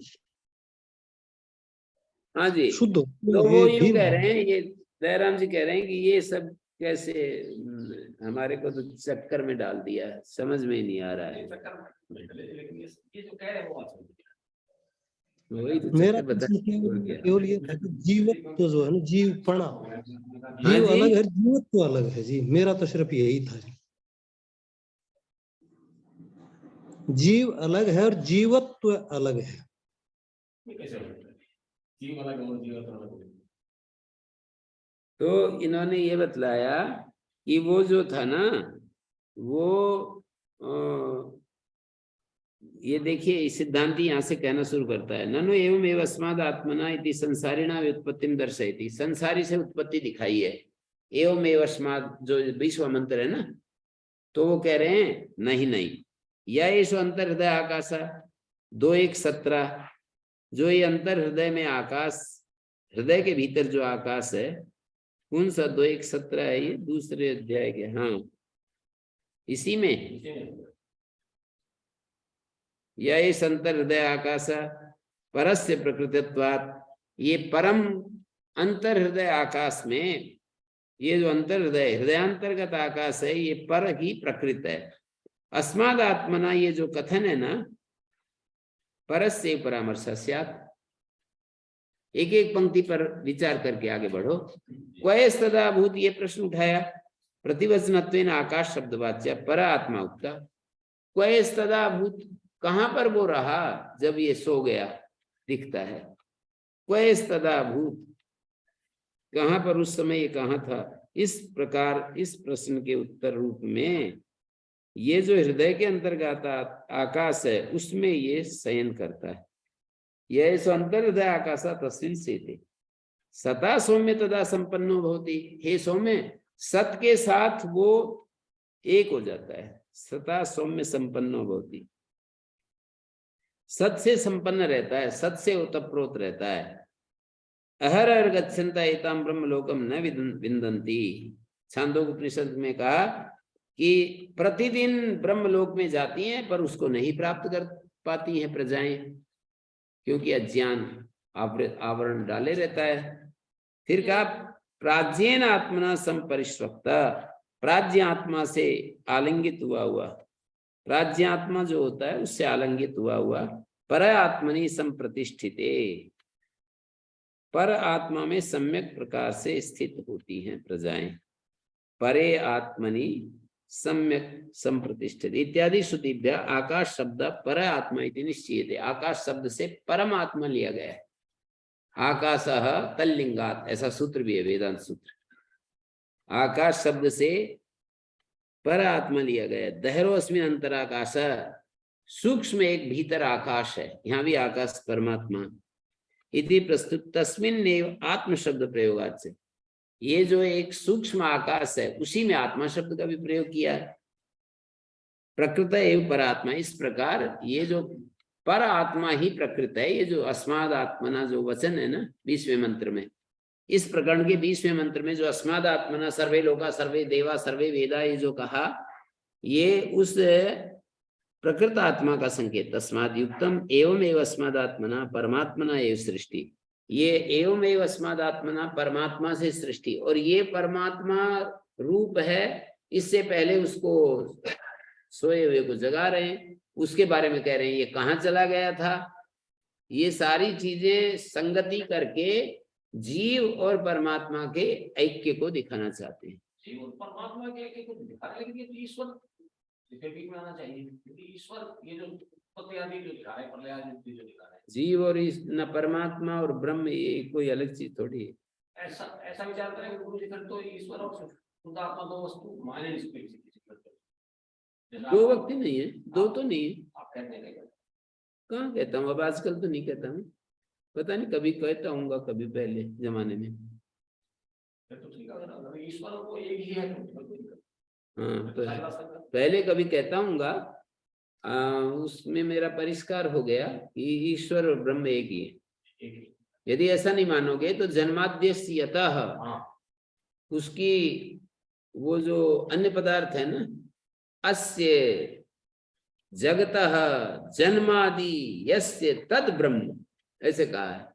हाँ जी,
शुद्ध
तो वो यूं कह रहे हैं, ये दयाराम जी कह रहे हैं कि ये सब कैसे हमारे को तो चक्कर में डाल दिया है, समझ में ही नहीं आ रहा है।
ये जो कह रहे हैं वो
वही तो
मेरा
चक्कर बता।
केवल ये था कि जीवत्व जो है ना, जीवपणा, जीव
जी?
अलग है, जीवत्व अलग है जी। मेरा तो सिर्फ यही था, जीव अलग है और जीवत्व अलग है।
जीव अलग और जीवत्व अलग।
तो इन्होंने ये बतलाया कि वो जो था ना, वो ये देखिए सिद्धांति यहाँ से कहना शुरू करता है, ननु एवं एवं अस्माद आत्मना इति संसारिणा व्युत्पत्तिम दर्शयति, संसारी से उत्पत्ति दिखाई है। एवं एवं अस्माद जो 20वां मंत्र है ना, तो वो कह रहे हैं नहीं नहीं, या ये सो अंतर हृदय आकाश 2:1:17, जो ये अंतर हृदय में आकाश, हृदय के भीतर जो आकाश है, कौन सा 2:1:17 है? ये दूसरे अध्याय के, हाँ इसी में, या ये अंतर हृदय आकाश परस्य प्रकृतित्वात्, ये परम अंतर हृदय आकाश में, ये जो अंतर हृदय, हृदयांतर्गत आकाश है, ये पर ही प्रकृत है। अस्माद आत्मना, ये जो कथन है ना, परस्य परामर्श स्यात्। एक एक पंक्ति पर विचार करके आगे बढ़ो। क्वयस तदा भूत, ये प्रश्न उठाया, प्रतिवचनत्वेन आकाश शब्दवाच्य पर आत्मा उक्ता। क्वयस तदा भूत, कहां पर वो रहा जब ये सो गया दिखता है। क्वयस तदा भूत, कहां पर उस समय ये कहां था। इस प्रकार इस प्रश्न के उत्तर रूप में ये जो हृदय के अंतर्गत आकाश है उसमें ये शयन करता है। यह सो अंतर हृदय आकाशा तस्वीर से थे सता सौम्य तदा संपन्नो भवति। हे सौम्य, सत के साथ वो एक हो जाता है। सता सौम्य संपन्नो भवति, सत से संपन्न रहता है, सत से ओतप्रोत रहता है। अहर गच्छन्ता एताम ब्रह्मलोकम न विन्दन्ति। छांदोग्य उपनिषद में कहा कि प्रतिदिन ब्रह्मलोक में जाती हैं पर उसको नहीं प्राप्त कर पाती हैं प्रजाएं, क्योंकि अज्ञान आवरण डाले रहता है। फिर कहा प्राज्ञेन आत्मना संपरिष्वक्ता, प्राज्ञ आत्मा से आलिंगित हुआ, प्राज्ञ आत्मा जो होता है उससे आलिंगित हुआ पर आत्मनि संप्रतिष्ठिते, पर आत्मा में सम्यक प्रकार से स्थित होती हैं प्रजाएं। परे आत्मनि सम्यक संप्रतिष्ठित इत्यादि श्रुतिभ्य आकाश शब्द पर आत्मा इति निश्चयते। आकाश शब्द से परमात्मा लिया गया है। आकाशः तल्लिंगात्, ऐसा सूत्र भी है वेदांत सूत्र। आकाश शब्द से पर आत्मा लिया गया है। दहरोस्मिन अंतराकाश, सूक्ष्म एक भीतर आकाश है, यहाँ भी आकाश परमात्मा। इति प्रस्तुत तस्मिन् एव आत्म शब्द प्रयोगात से, ये जो एक सूक्ष्म आकाश है उसी में आत्मा शब्द का भी प्रयोग किया है। प्रकृत एवं परात्मा, इस प्रकार ये जो पर आत्मा ही प्रकृत है। ये जो अस्माद आत्मना जो वचन है ना 20वें मंत्र में, इस प्रकरण के 20वें मंत्र में जो अस्माद आत्मना सर्वे लोका सर्वे देवा सर्वे वेदा, ये जो कहा, ये उस प्रकृत आत्मा का संकेत। तस्माद युक्तम एवं एव अस्माद आत्मना परमात्मना एव सृष्टि, ये एवं एव अस्माद आत्मना परमात्मा से सृष्टि, और ये परमात्मा रूप है। इससे पहले उसको सोए हुए को जगा रहे हैं, उसके बारे में कह रहे हैं ये कहाँ चला गया था। ये सारी चीजें संगति करके जीव और परमात्मा के ऐक्य को दिखाना चाहते हैं।
जीव और परमात्मा के ऐक्य को दिखा रहे हैं, लेकिन ये तो ईश्वर इसके बीच में आना चाहिए, क्योंकि ईश्वर ये जो उत्पत्ति आदि जो दिखा रहे हैं, प्रलय आदि जो दिखा रहे हैं,
जीव और न परमात्मा और ब्रह्म ये कोई अलग चीज थोड़ी है।
ऐसा विचार करें गुरु जी, फिर तो ईश्वर और शुद्ध आत्मा दो वस्तु माने नहीं सकते किसी
दो वक्त ही नहीं है, दो तो नहीं है।
आप कहते हैं
कहाँ कहता हूँ, अब आजकल तो नहीं कहता हूँ, पता नहीं कभी कहता हूँ, कभी पहले जमाने में।
तो ठीक है, अगर ईश्वर को एक ही है तो
हाँ, तो पहले कभी कहता हूँ, उसमें मेरा परिष्कार हो गया कि ईश्वर और ब्रह्म एक ही है। यदि ऐसा नहीं मानोगे तो जन्माद्यस्यतः उसकी वो जो अन्य पदार्थ है ना, अस्य जगतः जन्मादि यस्य तद ब्रह्म, ऐसे कहा है।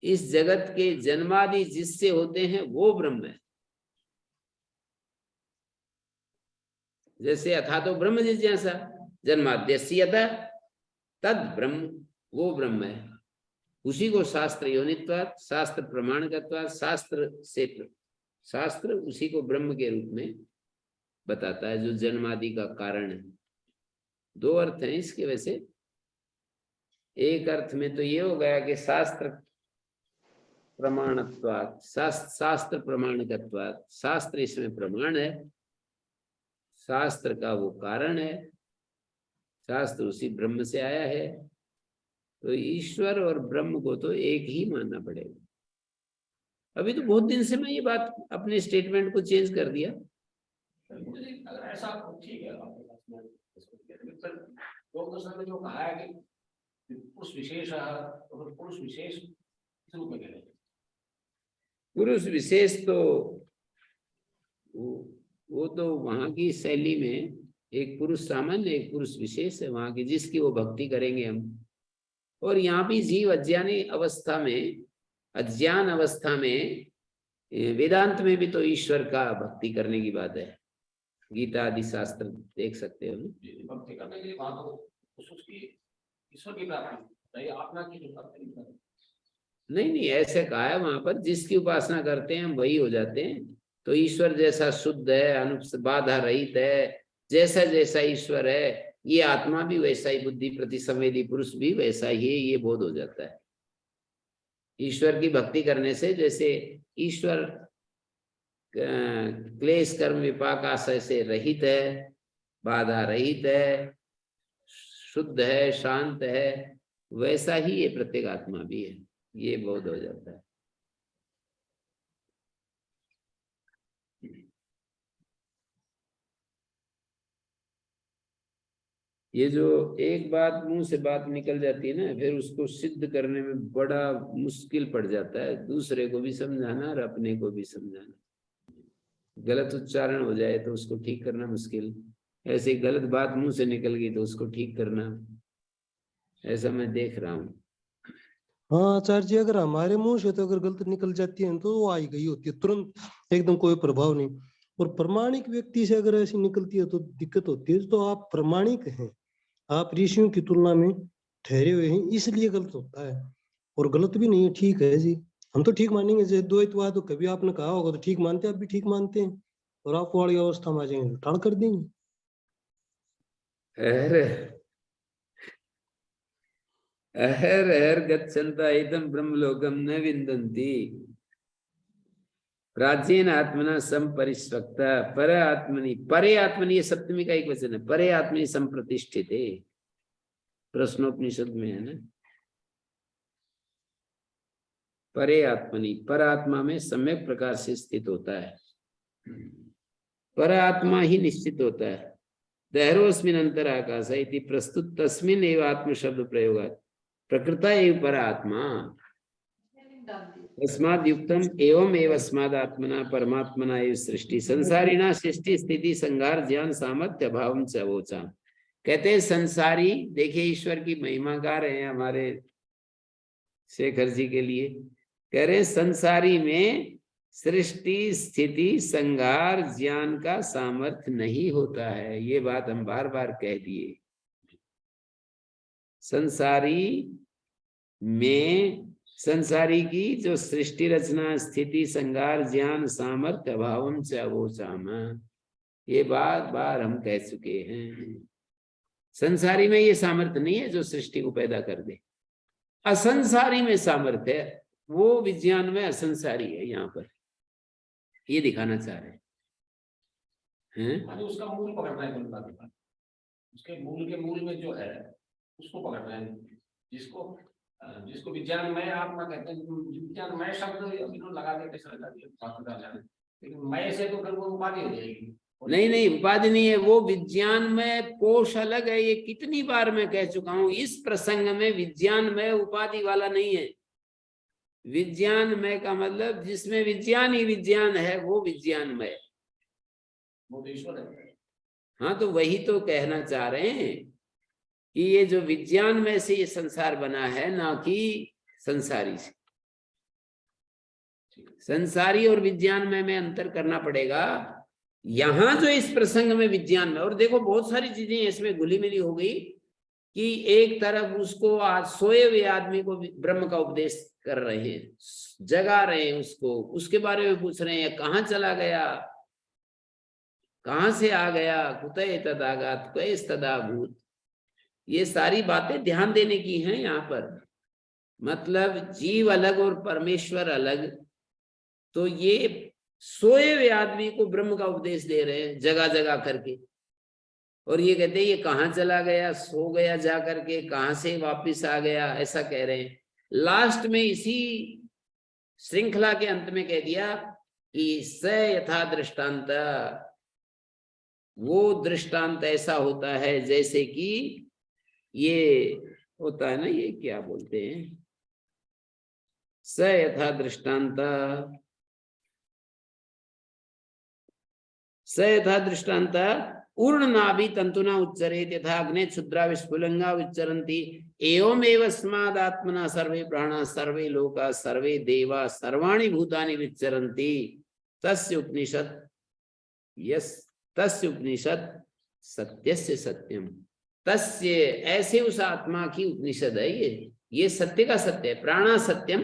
इस जगत के जन्मादि जिससे होते हैं वो ब्रह्म है। जैसे अथा तो ब्रह्म जिज्ञासा, जन्माद्यस्यतः तद ब्रह्म, वो ब्रह्म है। उसी को शास्त्र योनित्वात्, शास्त्र प्रमाणकत्वात्, शास्त्र उसी को ब्रह्म के रूप में बताता है, जो जन्मादि का कारण है। दो अर्थ हैं इसके वैसे। एक अर्थ में तो ये हो गया कि शास्त्र प्रमाणत्वात्, शास्त्र प्रमाणकत्वात्, शास्त्र इसमें प्रमाण है, शास्त्र का वो कारण है, शास्त्र उसी ब्रह्म से आया है। तो ईश्वर और ब्रह्म को तो एक ही मानना पड़ेगा। अभी तो बहुत दिन से मैं ये बात अपने स्टेटमेंट को चेंज कर दिया।
अगर ऐसा ठीक है, ने जो कहा है कि पुरुष विशेष, तो पुरुष विशेष किस रूप में कह रहे हैं?
पुरुष विशेष तो वो तो वहां की शैली में एक पुरुष सामान्य, एक पुरुष विशेष है वहां की, जिसकी वो भक्ति करेंगे हम। और यहाँ भी जीव अज्ञान अवस्था में वेदांत में भी तो ईश्वर का भक्ति करने की बात है। गीता आदि शास्त्र देख सकते हो।
भक्ति करने के लिए बात हो उसकी ईश्वर की प्राप्ति, आत्मा की प्राप्ति
नहीं, ऐसे कहा है वहां पर, जिसकी उपासना करते हैं हम वही हो जाते हैं। तो ईश्वर जैसा शुद्ध है, बाधा रहित है, जैसा जैसा ईश्वर है, ये आत्मा भी वैसा ही, बुद्धि प्रति संवेदी पुरुष भी वैसा ही है, ये बोध हो जाता है। ईश्वर की भक्ति करने से जैसे ईश्वर क्लेश कर्म विपाक आशय से रहित है, बाधा रहित है, शुद्ध है, शांत है, वैसा ही ये प्रत्येक आत्मा भी है, ये बोध हो जाता है। ये जो एक बात मुंह से बात निकल जाती है ना, फिर उसको सिद्ध करने में बड़ा मुश्किल पड़ जाता है, दूसरे को भी समझाना और अपने को भी समझाना। गलत उच्चारण हो जाए तो उसको ठीक करना मुश्किल, ऐसे गलत बात मुंह से निकल गई तो उसको ठीक करना, ऐसा मैं देख रहा हूँ।
हाँ आचार्य जी, अगर हमारे मुंह से तो अगर गलत निकल जाती है तो वो आई गई होती है तुरंत, एकदम कोई प्रभाव नहीं। और प्रमाणिक व्यक्ति से अगर ऐसी निकलती है तो दिक्कत होती है। तो आप प्रमाणिक हैं, आप ऋषियों की तुलना में ठहरे हुए हैं, इसलिए गलत होता है। और गलत भी नहीं है, ठीक है जी। हम तो ठीक मानेंगे, जैसे द्वैतवाद तो कभी आपने कहा होगा तो ठीक मानते हैं, आप भी ठीक मानते हैं, और आप वाली अवस्था में आ जाएंगे तो ठाड़ कर देंगे।
अहर अहर गच्छन्ता एतम ब्रह्मलोकम न विन्दन्ति प्राचीन आत्मना संपरिष्वक्त पर आत्मनि, परे आत्मनि, ये सप्तमी का एक वचन है, परे आत्मनि संप्रतिष्ठिते, प्रश्नोपनिषद में है ना। परे आत्मनि, पर आत्मा में सम्यक प्रकार से स्थित होता है, पर आत्मा ही निश्चित होता है। दहरोस्मिन अंतर आकाश इति प्रस्तुत तस्मिन एव आत्म शब्द प्रयोगात् प्रकृता एव पर आत्मा तस्माद् युक्तम एवं एव अस्मादात्मना परमात्मना एव सृष्टि संसारिणा सृष्टि स्थिति संहार ज्ञान सामर्थ्य भावम च वोचा। कहते हैं संसारी, देखिए ईश्वर की महिमा गा रहे हैं हमारे शेखर जी के लिए, कह रहे संसारी में सृष्टि स्थिति संहार ज्ञान का सामर्थ्य नहीं होता है। ये बात हम बार बार कह दिए। संसारी में, संसारी की जो सृष्टि रचना स्थिति संहार ज्ञान सामर्थ्य अभावम च अवोचाम, ये बार बार हम कह चुके हैं। संसारी में ये सामर्थ्य नहीं है जो सृष्टि को पैदा कर दे। असंसारी में सामर्थ्य है, वो विज्ञान में असंसारी है। यहाँ पर ये दिखाना चाह रहे हैं।
उसका मूल पकड़ना है, उसके मूल के मूल में जो है उसको पकड़ना है, जिसको विज्ञान में आत्मा कहते हैं। विज्ञान में शब्द लगा के लेकिन मैं से तो फिर वो उपाधि हो जाएगी।
नहीं नहीं, उपाधि नहीं है, वो विज्ञान में कोश अलग है। ये कितनी बार मैं कह चुका हूं, इस प्रसंग में विज्ञान में उपाधि वाला नहीं है। विज्ञान में का मतलब जिसमें विज्ञान ही विज्ञान है, वो विज्ञान में,
वो ईश्वर है।
हाँ, तो वही तो कहना चाह रहे हैं कि ये जो विज्ञान में से ये संसार बना है, ना कि संसारी से। संसारी और विज्ञान में अंतर करना पड़ेगा। यहां जो इस प्रसंग में विज्ञान में, और देखो बहुत सारी चीजें इसमें घुली मिली हो गई कि एक तरफ उसको आज सोए हुए आदमी को ब्रह्म का उपदेश कर रहे हैं, जगा रहे हैं उसको, उसके बारे में पूछ रहे हैं कहाँ चला गया, कहाँ से आ गया, कुतः तदागत क्वैस तदाभूत। ये सारी बातें ध्यान देने की हैं यहाँ पर। मतलब जीव अलग और परमेश्वर अलग। तो ये सोए हुए आदमी को ब्रह्म का उपदेश दे रहे हैं जगह जगह करके, और ये कहते हैं ये कहाँ चला गया, सो गया जा करके, कहाँ से वापिस आ गया, ऐसा कह रहे हैं। लास्ट में इसी श्रृंखला के अंत में कह दिया कि स यथा दृष्टांत, वो दृष्टांत ऐसा होता है जैसे कि ये होता है ना, ये क्या बोलते हैं, स यथा दृष्टांत, स यथा दृष्टांत पूर्ण नाभि तंतुना उच्चरेत यथा अग्ने क्षुद्रा विस्फुलिंगा उच्चरन्ति एवमेव अस्मादात्मना सर्वे प्राणा सर्वे लोका सर्वे देवा सर्वाणि भूतानि विच्चरन्ति तस्य उपनिषद यस तस्य उपनिषद सत्यस्य सत्यम। तस्य, ऐसे उस आत्मा की उपनिषद है ये सत्य का सत्य है। प्राणा सत्यम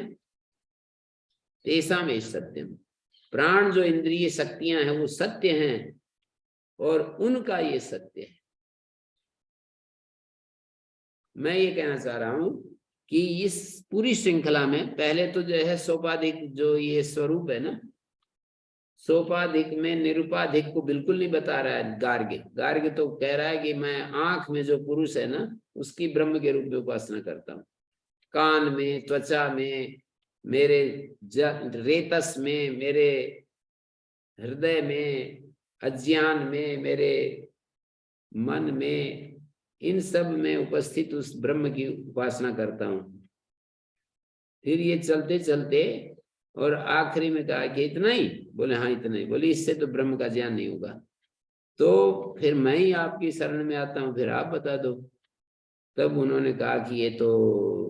तेषाम एष सत्यम। प्राण जो इंद्रिय शक्तियां हैं वो सत्य हैं और उनका ये सत्य है। मैं ये कहना चाह रहा हूं कि इस पूरी श्रृंखला में पहले तो जो है सोपाधिक जो ये स्वरूप है ना, सोपाधिक में निरुपाधिक को बिल्कुल नहीं बता रहा है गार्ग्य। गार्ग्य तो कह रहा है कि मैं आंख में जो पुरुष है ना उसकी ब्रह्म के रूप में उपासना करता हूँ, कान में, त्वचा में, मेरे रेतस में, मेरे हृदय में, अज्ञान में, मेरे मन में, इन सब में उपस्थित उस ब्रह्म की उपासना करता हूँ। फिर ये चलते चलते और आखिरी में कहा कि इतना ही, बोले हाँ इतना ही। बोले इससे तो ब्रह्म का ज्ञान नहीं होगा, तो फिर मैं ही आपकी शरण में आता हूँ, फिर आप बता दो। तब उन्होंने कहा कि ये तो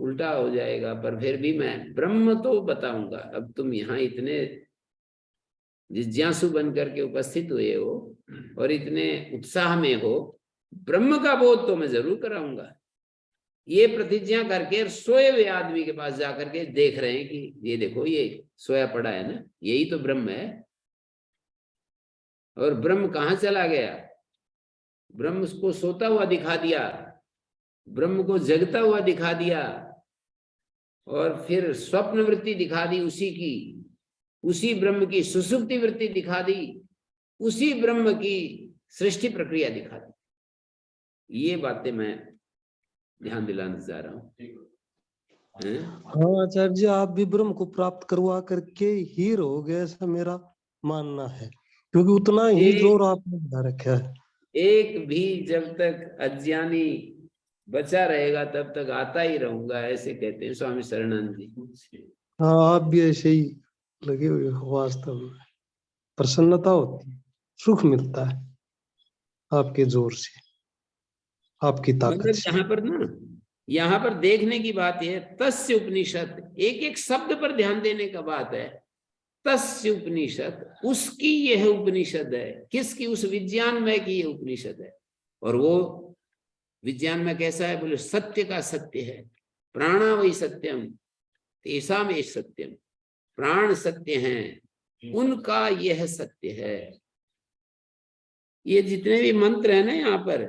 उल्टा हो जाएगा, पर फिर भी मैं ब्रह्म तो बताऊंगा। अब तुम यहाँ इतने जिज्ञासु बन करके उपस्थित हुए हो और इतने उत्साह में हो, ब्रह्म का बोध तो मैं जरूर कराऊंगा। ये प्रतिज्ञा करके सोए हुए आदमी के पास जाकर के देख रहे हैं कि ये देखो ये सोया पड़ा है ना, यही तो ब्रह्म है। और ब्रह्म कहाँ चला गया? ब्रह्म उसको सोता हुआ दिखा दिया, ब्रह्म को जगता हुआ दिखा दिया, और फिर स्वप्न वृत्ति दिखा दी उसी की, उसी ब्रह्म की सुषुप्ति वृत्ति दिखा दी, उसी ब्रह्म की सृष्टि प्रक्रिया दिखा दी। ये बातें मैं ध्यान दिलाना चाह रहा हूँ।
हाँ आचार्य जी, आप भी ब्रह्म को प्राप्त करवा करके ही रहोगे, ऐसा मेरा मानना है, क्योंकि उतना ही जोर आपने लगा रखा है।
एक भी जब तक अज्ञानी बचा रहेगा तब तक आता ही रहूंगा, ऐसे कहते हैं स्वामी शरणानंद जी।
हाँ, आप भी ऐसे ही लगे हुए हो, वास्तव में प्रसन्नता होती है, सुख मिलता है आपके जोर से, आपकी ताकत
मतलब
से।
यहाँ पर ना, यहाँ पर देखने की बात है, तस्य उपनिषद, एक एक शब्द पर ध्यान देने का बात है। तस्य उपनिषद, उसकी यह उपनिषद है। किसकी? उस विज्ञानमय की यह उपनिषद है। और वो विज्ञानमय कैसा है? बोले सत्य का सत्य है। प्राणा वही सत्यम तेषाम एष सत्यम, प्राण सत्य हैं, उनका यह सत्य है। ये जितने भी मंत्र है ना, यहाँ पर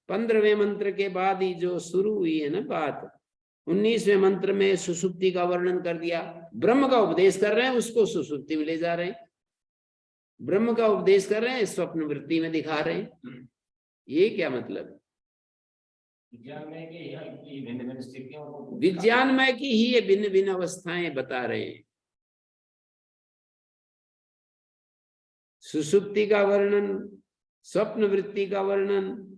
15वें मंत्र के बाद ही जो शुरू हुई है ना बात, 19वें मंत्र में सुषुप्ति का वर्णन कर दिया। ब्रह्म का उपदेश कर रहे हैं, उसको सुषुप्ति में ले जा रहे हैं। ब्रह्म का उपदेश कर रहे हैं, स्वप्न वृत्ति में दिखा रहे हैं। ये क्या मतलब? विज्ञानमय की ही ये भिन्न भिन्न अवस्थाएं बता रहे हैं। सुषुप्ति का वर्णन, स्वप्न वृत्ति का वर्णन,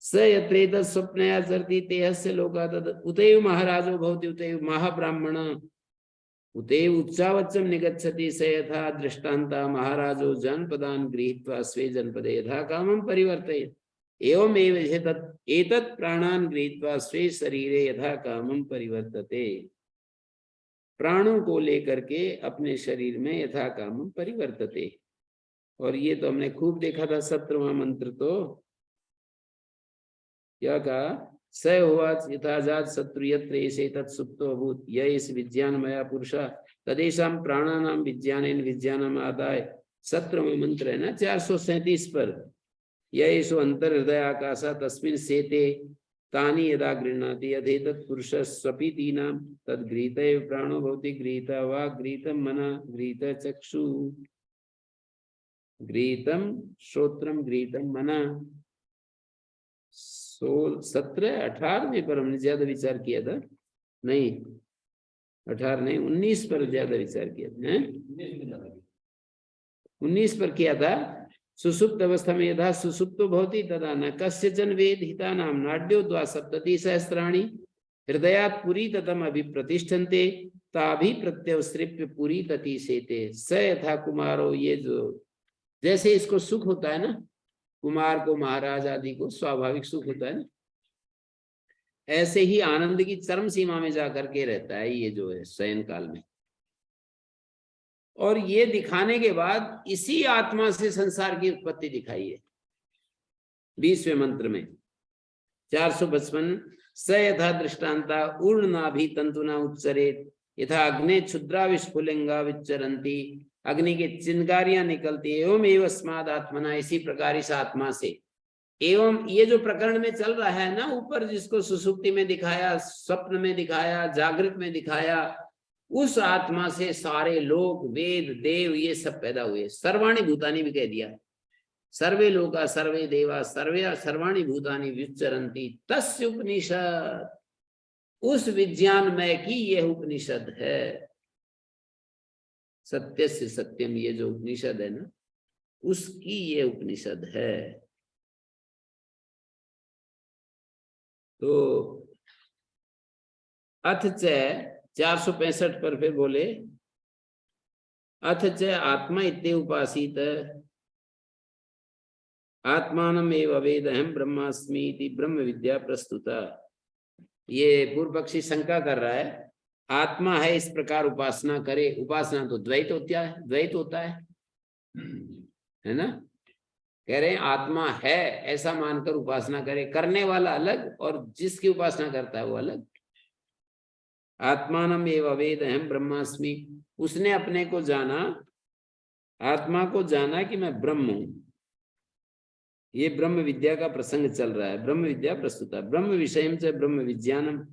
स यत्रेत स्वप्नया चरति तेहस्य लोकात् उतैव महाराजो भवति उतैव महाब्राह्मण उतैव उच्चावच्चम निगच्छति स यथा दृष्टान्ता महाराजो जनपदान् गृहीत्वा स्वे जनपदे यथा कामं परिवर्तयेत् एवमेव एतत् प्राणान् गृहीत्वा स्वे शरीरे यथा कामं परिवर्तते। प्राणों को लेकर के अपने शरीर में यथा कामं परिवर्तते। और ये तो हमने खूब देखा था 17वां मंत्र। तो क्या कहा? स होवाच यथाजात शत्रु यत्र एषे तत्सुप्तो अभूत् य एष विज्ञानमया पुरुषा तदेषां प्राणानां विज्ञानेन विज्ञानम् आदाय। 17वां मंत्र है ना 437 पर। य एषो अंतर्हृदय आकाशा तस्मिन् सेते तानि यदा गृह्णाति यथेतत् पुरुषस्वपीतीनां तद्गृहीत एव प्राणो भवति गृहीता वाक् गृहीतं मनः गृहीतः चक्षु गृहीतं श्रोत्रं गृहीतं मनः। 17-18 पर हमने ज्यादा विचार किया था, नहीं 18 नहीं 19 पर ज्यादा विचार किया था। 19 पर किया था। सुसुप्त अवस्था में यदा सुसुप्तो भवति तदा न कस्यचन वेद हितानां नाड्यो द्वा सप्तति सहस्राणि हृदयात् पुरीततम अभिप्रतिष्ठन्ते ताभि प्रत्यवसृप्य पुरीतति सेते स यथा कुमारो। ये जो जैसे इसको सुख होता है ना, कुमार को महाराज आदि को स्वाभाविक सुख होता है ना, ऐसे ही आनंद की चरम सीमा में जाकर के रहता है ये जो है शयन काल में। और ये दिखाने के बाद इसी आत्मा से संसार की उत्पत्ति दिखाई है 20वें मंत्र में 455। स यथा दृष्टान्ता ऊर्णनाभि तंतुना उच्चरेत यथा अग्ने क्षुद्रा विस्फुलिंगा विच्चरन्ति, अग्नि के चिंगारियां निकलती एवं एवं अस्माद आत्मना, इसी प्रकार इस आत्मा से। एवं ये जो प्रकरण में चल रहा है ना ऊपर, जिसको सुसुप्ति में दिखाया, स्वप्न में दिखाया, जागृत में दिखाया, उस आत्मा से सारे लोक वेद देव ये सब पैदा हुए। सर्वाणी भूतानी भी कह दिया, सर्वे लोका सर्वे देवा सर्वे सर्वाणी भूतानी विचरन्ति तस्य उपनिषद। उस विज्ञानमय की यह उपनिषद है। सत्य से सत्यम, ये जो उपनिषद है ना, उसकी ये उपनिषद है। तो अथ च 465 पर फिर बोले अथ च आत्मा इत्ते उपासित आत्मानम एव वेदहम ब्रह्मास्मि इति ब्रह्म विद्या प्रस्तुता। ये पूर्व पक्षी शंका कर रहा है, आत्मा है इस प्रकार उपासना करे। उपासना तो द्वैत होता है, द्वैत होता है ना। कह रहे हैं आत्मा है ऐसा मानकर उपासना करे, करने वाला अलग और जिसकी उपासना करता है वो अलग। आत्मानम एव वेद अहम ब्रह्मास्मि, उसने अपने को जाना, आत्मा को जाना कि मैं ब्रह्म हूं। ये ब्रह्म विद्या का प्रसंग चल रहा है, ब्रह्म विद्या प्रस्तुत है। ब्रह्म विषयम च ब्रह्म विज्ञानम,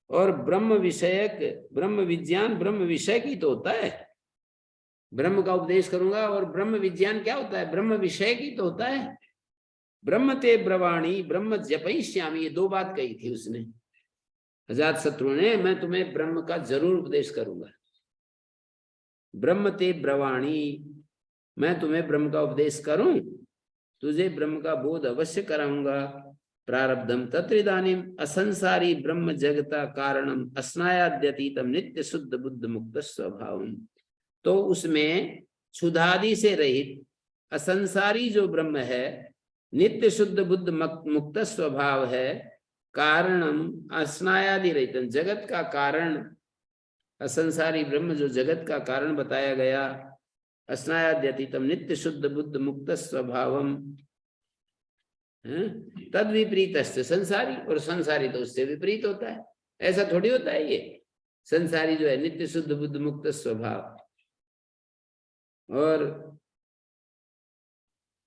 और ब्रह्म विषयक, ब्रह्म विज्ञान ब्रह्म विषय की तो होता है। ब्रह्म का उपदेश करूंगा, और ब्रह्म विज्ञान क्या होता है? ब्रह्म विषय की तो होता है। ब्रह्म ते ब्रवाणी ब्रह्म जपयिष्यामि, ये दो बात कही थी उसने, अजात शत्रु ने, मैं तुम्हें ब्रह्म का जरूर उपदेश करूंगा। ब्रह्म ते ब्रवाणी, मैं तुम्हें ब्रह्म का उपदेश करूं, तुझे ब्रह्म का बोध अवश्य कराऊंगा। प्रारब्धम तत्रिदानीम असंसारी ब्रह्म जगता कारणम अस्नायाद्यतीतम नित्य शुद्ध बुद्ध मुक्त स्वभावम। तो उसमें क्षुधादि से रहित असंसारी जो ब्रह्म है, नित्य शुद्ध बुद्ध मुक्त स्वभाव है, कारणम अस्नायादि रहित, जगत का कारण, असंसारी ब्रह्म जो जगत का कारण बताया गया, अस्नायाद्यतीतम नित्य शुद्ध बुद्ध मुक्त स्वभावम, तद विपरीत, संसारी, और संसारी तो उससे विपरीत होता है। ऐसा थोड़ी होता है, ये संसारी जो है नित्य शुद्ध बुद्ध मुक्त स्वभाव, और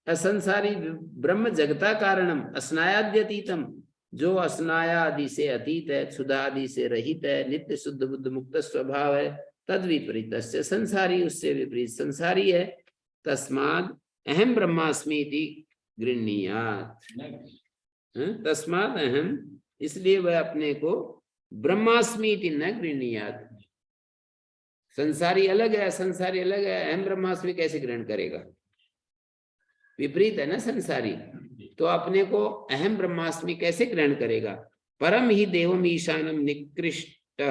असंसारी ब्रह्म जगता कारणम अस्नायाद्यतीतम, जो अस्नायादि से अतीत है, क्षुधादि से रहित है, नित्य शुद्ध बुद्ध मुक्त स्वभाव है, तद विपरीत संसारी, उससे विपरीत संसारी है। तस्माद अहम ब्रह्मास्मि इति गृह्णीयात्, तस्माद अहम, इसलिए वह अपने को ब्रह्मास्मि इति न गृह्णीयात्। संसारी अलग है, संसारी अलग है, अहम ब्रह्मास्मि कैसे ग्रहण करेगा? विपरीत है ना संसारी, तो अपने को अहम ब्रह्मास्मि कैसे ग्रहण करेगा? परम ही देवम ईशानम निकृष्ट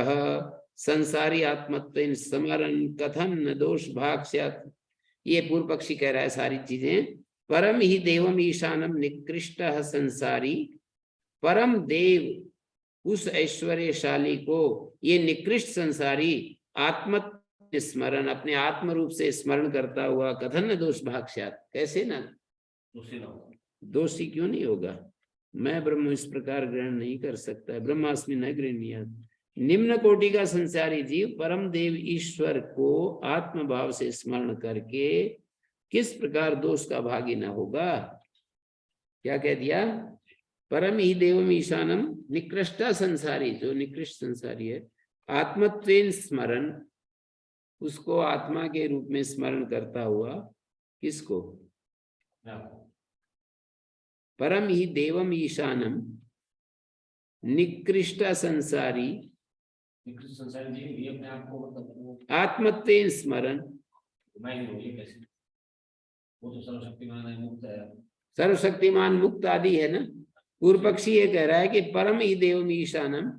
संसारी आत्मत्वेन स्मरण कथम न दोष भाग स्यात्। ये पूर्व पक्षी कह रहा है सारी चीजें। परम ही देवम ईशानम निकृष्ट संसारी, परम देव उस ऐश्वर्यशाली को ये निकृष्ट संसारी आत्म स्मरण, अपने आत्म रूप से स्मरण करता हुआ, कथन न दोष भाग स्यात्, कैसे ना दोषी क्यों नहीं होगा? मैं ब्रह्म इस प्रकार ग्रहण नहीं कर सकता, ब्रह्मास्मि न गृह्णीयात्। निम्न कोटि का संसारी जीव परम देव ईश्वर को आत्म भाव से स्मरण करके किस प्रकार दोष का भागी न होगा? क्या कह दिया? परम ही देवम ईशानम निकृष्टा संसारी, जो निकृष्ट संसारी है, आत्मत्वेन स्मरण, उसको आत्मा के रूप में स्मरण करता हुआ, किसको? परम ही देवम ईशानम निकृष्टा संसारी, आत्मत्वेन स्मरण,
वो तो सर्वशक्तिमान है, मुक्त है,
सर्वशक्तिमान मुक्त आदि है ना। पूर्व पक्षी ये कह रहा है कि परम ही देवम ईशानम,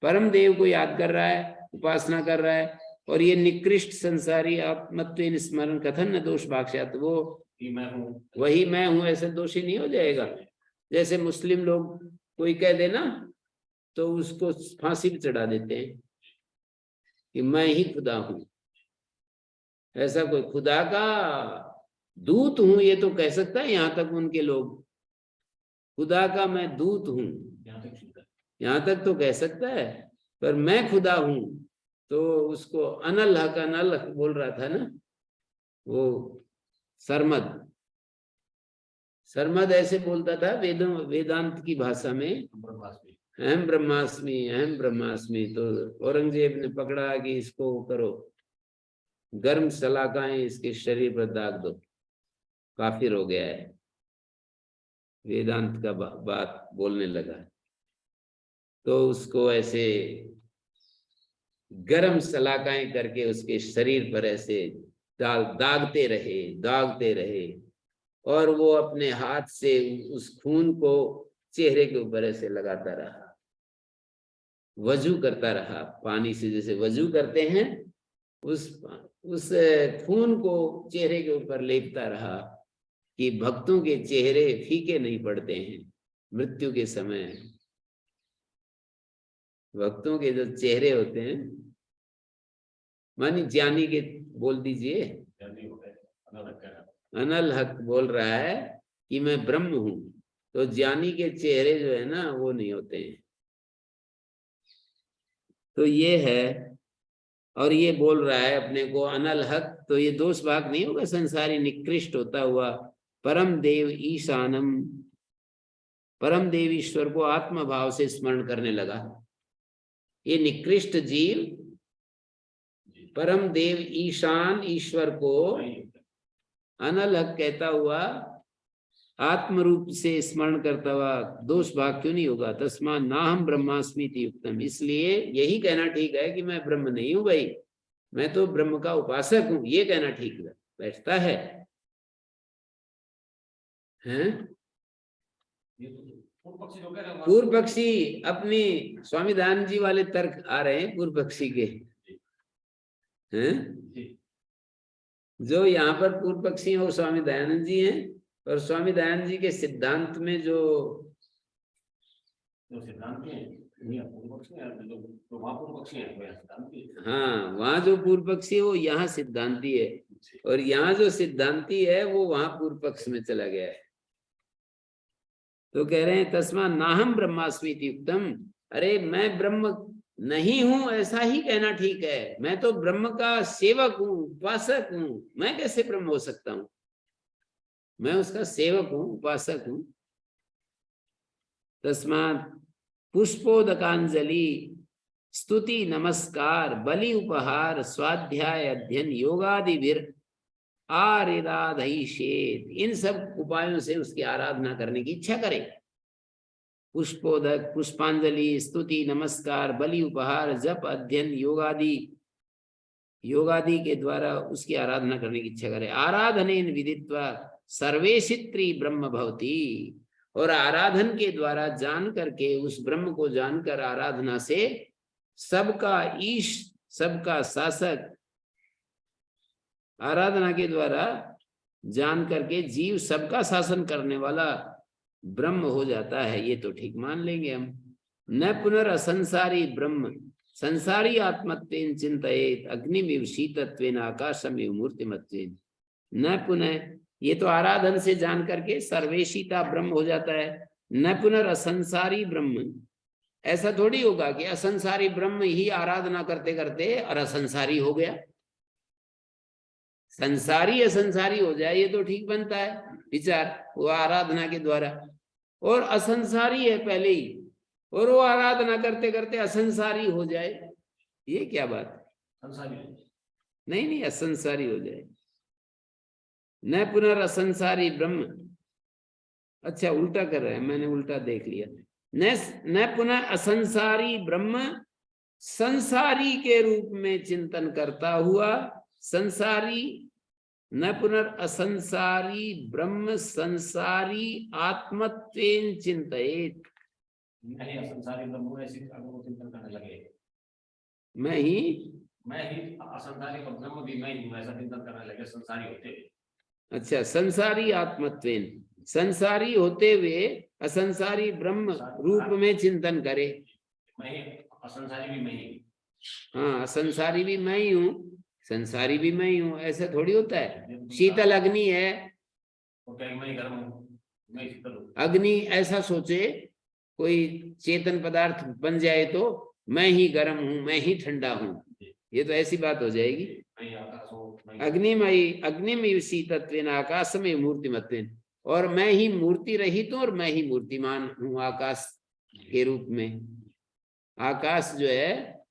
परम देव को याद कर रहा है, उपासना कर रहा है, और ये निकृष्ट संसारी आत्मत्वेन स्मरण कथन न दोष भाग स्यात्, वो वही मैं हूं, ऐसे दोषी नहीं हो जाएगा। जैसे मुस्लिम लोग कोई कह देना तो उसको फांसी पे चढ़ा देते हैं कि मैं ही खुदा हूं। ऐसा कोई खुदा का दूत हूं ये तो कह सकता है, यहां तक उनके लोग, खुदा का मैं दूत हूं, यहां तक तो कह सकता है, पर मैं खुदा हूं तो उसको अनल हक बोल रहा था ना वो सरमद ऐसे बोलता था वेदांत की भाषा में, अहम ब्रह्मास्मि अहम ब्रह्मास्मि। तो औरंगजेब ने पकड़ा कि इसको करो, गर्म सलाखाएं इसके शरीर पर दाग दो, काफिर हो गया है, वेदांत का बात बोलने लगा। तो उसको ऐसे गर्म सलाखाएं करके उसके शरीर पर ऐसे दागते रहे, और वो अपने हाथ से उस खून को चेहरे के ऊपर ऐसे लगाता रहा, वजू करता रहा, पानी से जैसे वजू करते हैं उस खून को चेहरे के ऊपर लेपता रहा कि भक्तों के चेहरे फीके नहीं पड़ते हैं मृत्यु के समय। भक्तों के जो चेहरे होते हैं, मानी ज्ञानी के बोल दीजिए, अनल हक बोल रहा है कि मैं ब्रह्म हूं, तो ज्ञानी के चेहरे जो है ना वो नहीं होते हैं। तो ये है, और ये बोल रहा है अपने को अनल हक, तो ये दोष भाग नहीं होगा, संसारी निकृष्ट होता हुआ परम देव ईशानम, परम देव ईश्वर को आत्म भाव से स्मरण करने लगा। ये निकृष्ट जीव परम देव ईशान ईश्वर को अनल हक कहता हुआ आत्म रूप से स्मरण करता हुआ दोष भाग क्यों नहीं होगा? तस्मा नाहम ब्रह्मास्मीति युक्तम, इसलिए यही कहना ठीक है कि मैं ब्रह्म नहीं हूं भाई, मैं तो ब्रह्म का उपासक हूं, ये कहना ठीक बैठता है। हैं? पूर्व पक्षी अपनी स्वामी दयानंद जी वाले तर्क आ रहे हैं पूर्व पक्षी के, हैं? जो यहाँ पर पूर्व पक्षी हैं वो स्वामी दयानंद जी हैं, और स्वामी दयानंद जी के सिद्धांत में जो
सिद्धांत
हाँ, वहाँ जो पूर्व पक्षी है वो यहाँ सिद्धांती है, और यहाँ जो सिद्धांती है वो वहाँ पूर्व पक्ष में चला गया है। तो कह रहे हैं तस्मा नाहम ब्रह्मास्मीति युक्तम, अरे मैं ब्रह्म नहीं हूं ऐसा ही कहना ठीक है, मैं तो ब्रह्म का सेवक हूं, उपासक हूं, मैं कैसे ब्रह्म हो सकता हूं? मैं उसका सेवक हूं, उपासक हूं। तस्मात् पुष्पोदकांजलि स्तुति नमस्कार बलि उपहार स्वाध्याय अध्ययन योगादिभिर आराधयिषेत्, इन सब उपायों से उसकी आराधना करने की इच्छा करे। पुष्पोदक, पुष्पांजलि, स्तुति, नमस्कार, बलि उपहार, जप, अध्ययन, योगादि के द्वारा उसकी आराधना करने की इच्छा करे। आराधनेन विदित्वा सर्वेशित्री ब्रह्म भवति, और आराधन के द्वारा जान करके, उस ब्रह्म को जानकर आराधना से सबका ईश, सबका शासक, आराधना के द्वारा जान करके जीव सबका शासन करने वाला ब्रह्म हो जाता है। ये तो ठीक मान लेंगे हम। न पुनरअसंसारी ब्रह्म संसारी आत्मत्वेन चिंतयेत अग्निमिव शीतत्वेन आकाशमिव मूर्तिमत्वेन, न पुनः, ये तो आराधन से जान करके सर्वेशिता ब्रह्म हो जाता है। न पुनरअसंसारी ब्रह्म, ऐसा थोड़ी होगा कि असंसारी ब्रह्म ही आराधना करते करते और असंसारी हो गया। संसारी असंसारी हो जाए ये तो ठीक बनता है विचार, वो आराधना के द्वारा, और असंसारी है पहले ही, और वो आराधना करते करते असंसारी हो जाए, ये क्या बात है? नहीं, असंसारी हो जाए। न पुनरअसंसारी ब्रह्म, अच्छा उल्टा कर रहे हैं, मैंने उल्टा देख लिया। न पुनः असंसारी ब्रह्म संसारी के रूप में चिंतन करता हुआ, संसारी, न पुनरअसंसारी ब्रह्म संसारी आत्मत्वेन चिंतयेत,
मैं असंसारी ब्रह्म ऐसे चिंतन करने लगे,
मैं ही
असंसारी ब्रह्म भी मैं ही हूं ऐसा चिंतन करने लगे संसारी होते।
अच्छा, संसारी आत्मत्वेन, संसारी होते हुए असंसारी ब्रह्म रूप में चिंतन करे।
मैं असंसारी भी मैं ही,
हाँ, असंसारी भी मैं ही हूँ, संसारी भी मैं ही हूँ, ऐसा थोड़ी होता है। शीतल अग्नि है, अग्नि ऐसा सोचे कोई चेतन पदार्थ बन जाए तो मैं ही गर्म हूं, मैं ही ठंडा हूं, ये तो ऐसी बात हो जाएगी। अग्निमयी अग्निमय शीतत्वेन आकाशमय मूर्तिमत्वेन, और मैं ही मूर्ति रहित हूं और मैं ही मूर्तिमान हूं आकाश के रूप में। आकाश जो है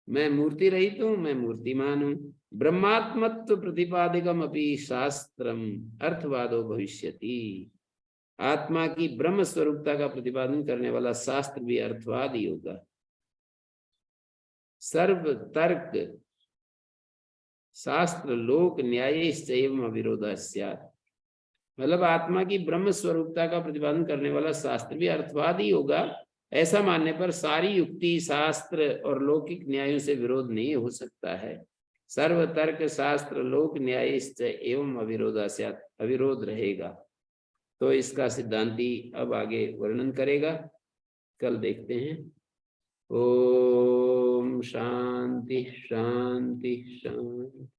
मैं मूर्ति रहित हूं, मैं मूर्तिमान हूं। ब्रह्मात्मत्व प्रतिपादिकम अपि शास्त्रम अर्थवादो भविष्यति, आत्मा की ब्रह्म स्वरूपता का प्रतिपादन करने वाला शास्त्र भी अर्थवाद ही होगा। सर्व तर्क शास्त्र लोक न्यायैश्चैव अविरोधः स्यात्, मतलब आत्मा की ब्रह्म स्वरूपता का प्रतिपादन करने वाला शास्त्र भी अर्थवाद ही होगा। ऐसा मानने पर सारी युक्ति शास्त्र और लौकिक न्यायों से विरोध नहीं हो सकता है। सर्व तर्क शास्त्र लोक न्यायश्च एवं अविरोधः स्यात्, अविरोध रहेगा। तो इसका सिद्धांती अब आगे वर्णन करेगा, कल देखते हैं। ओम शांति शांति शांति।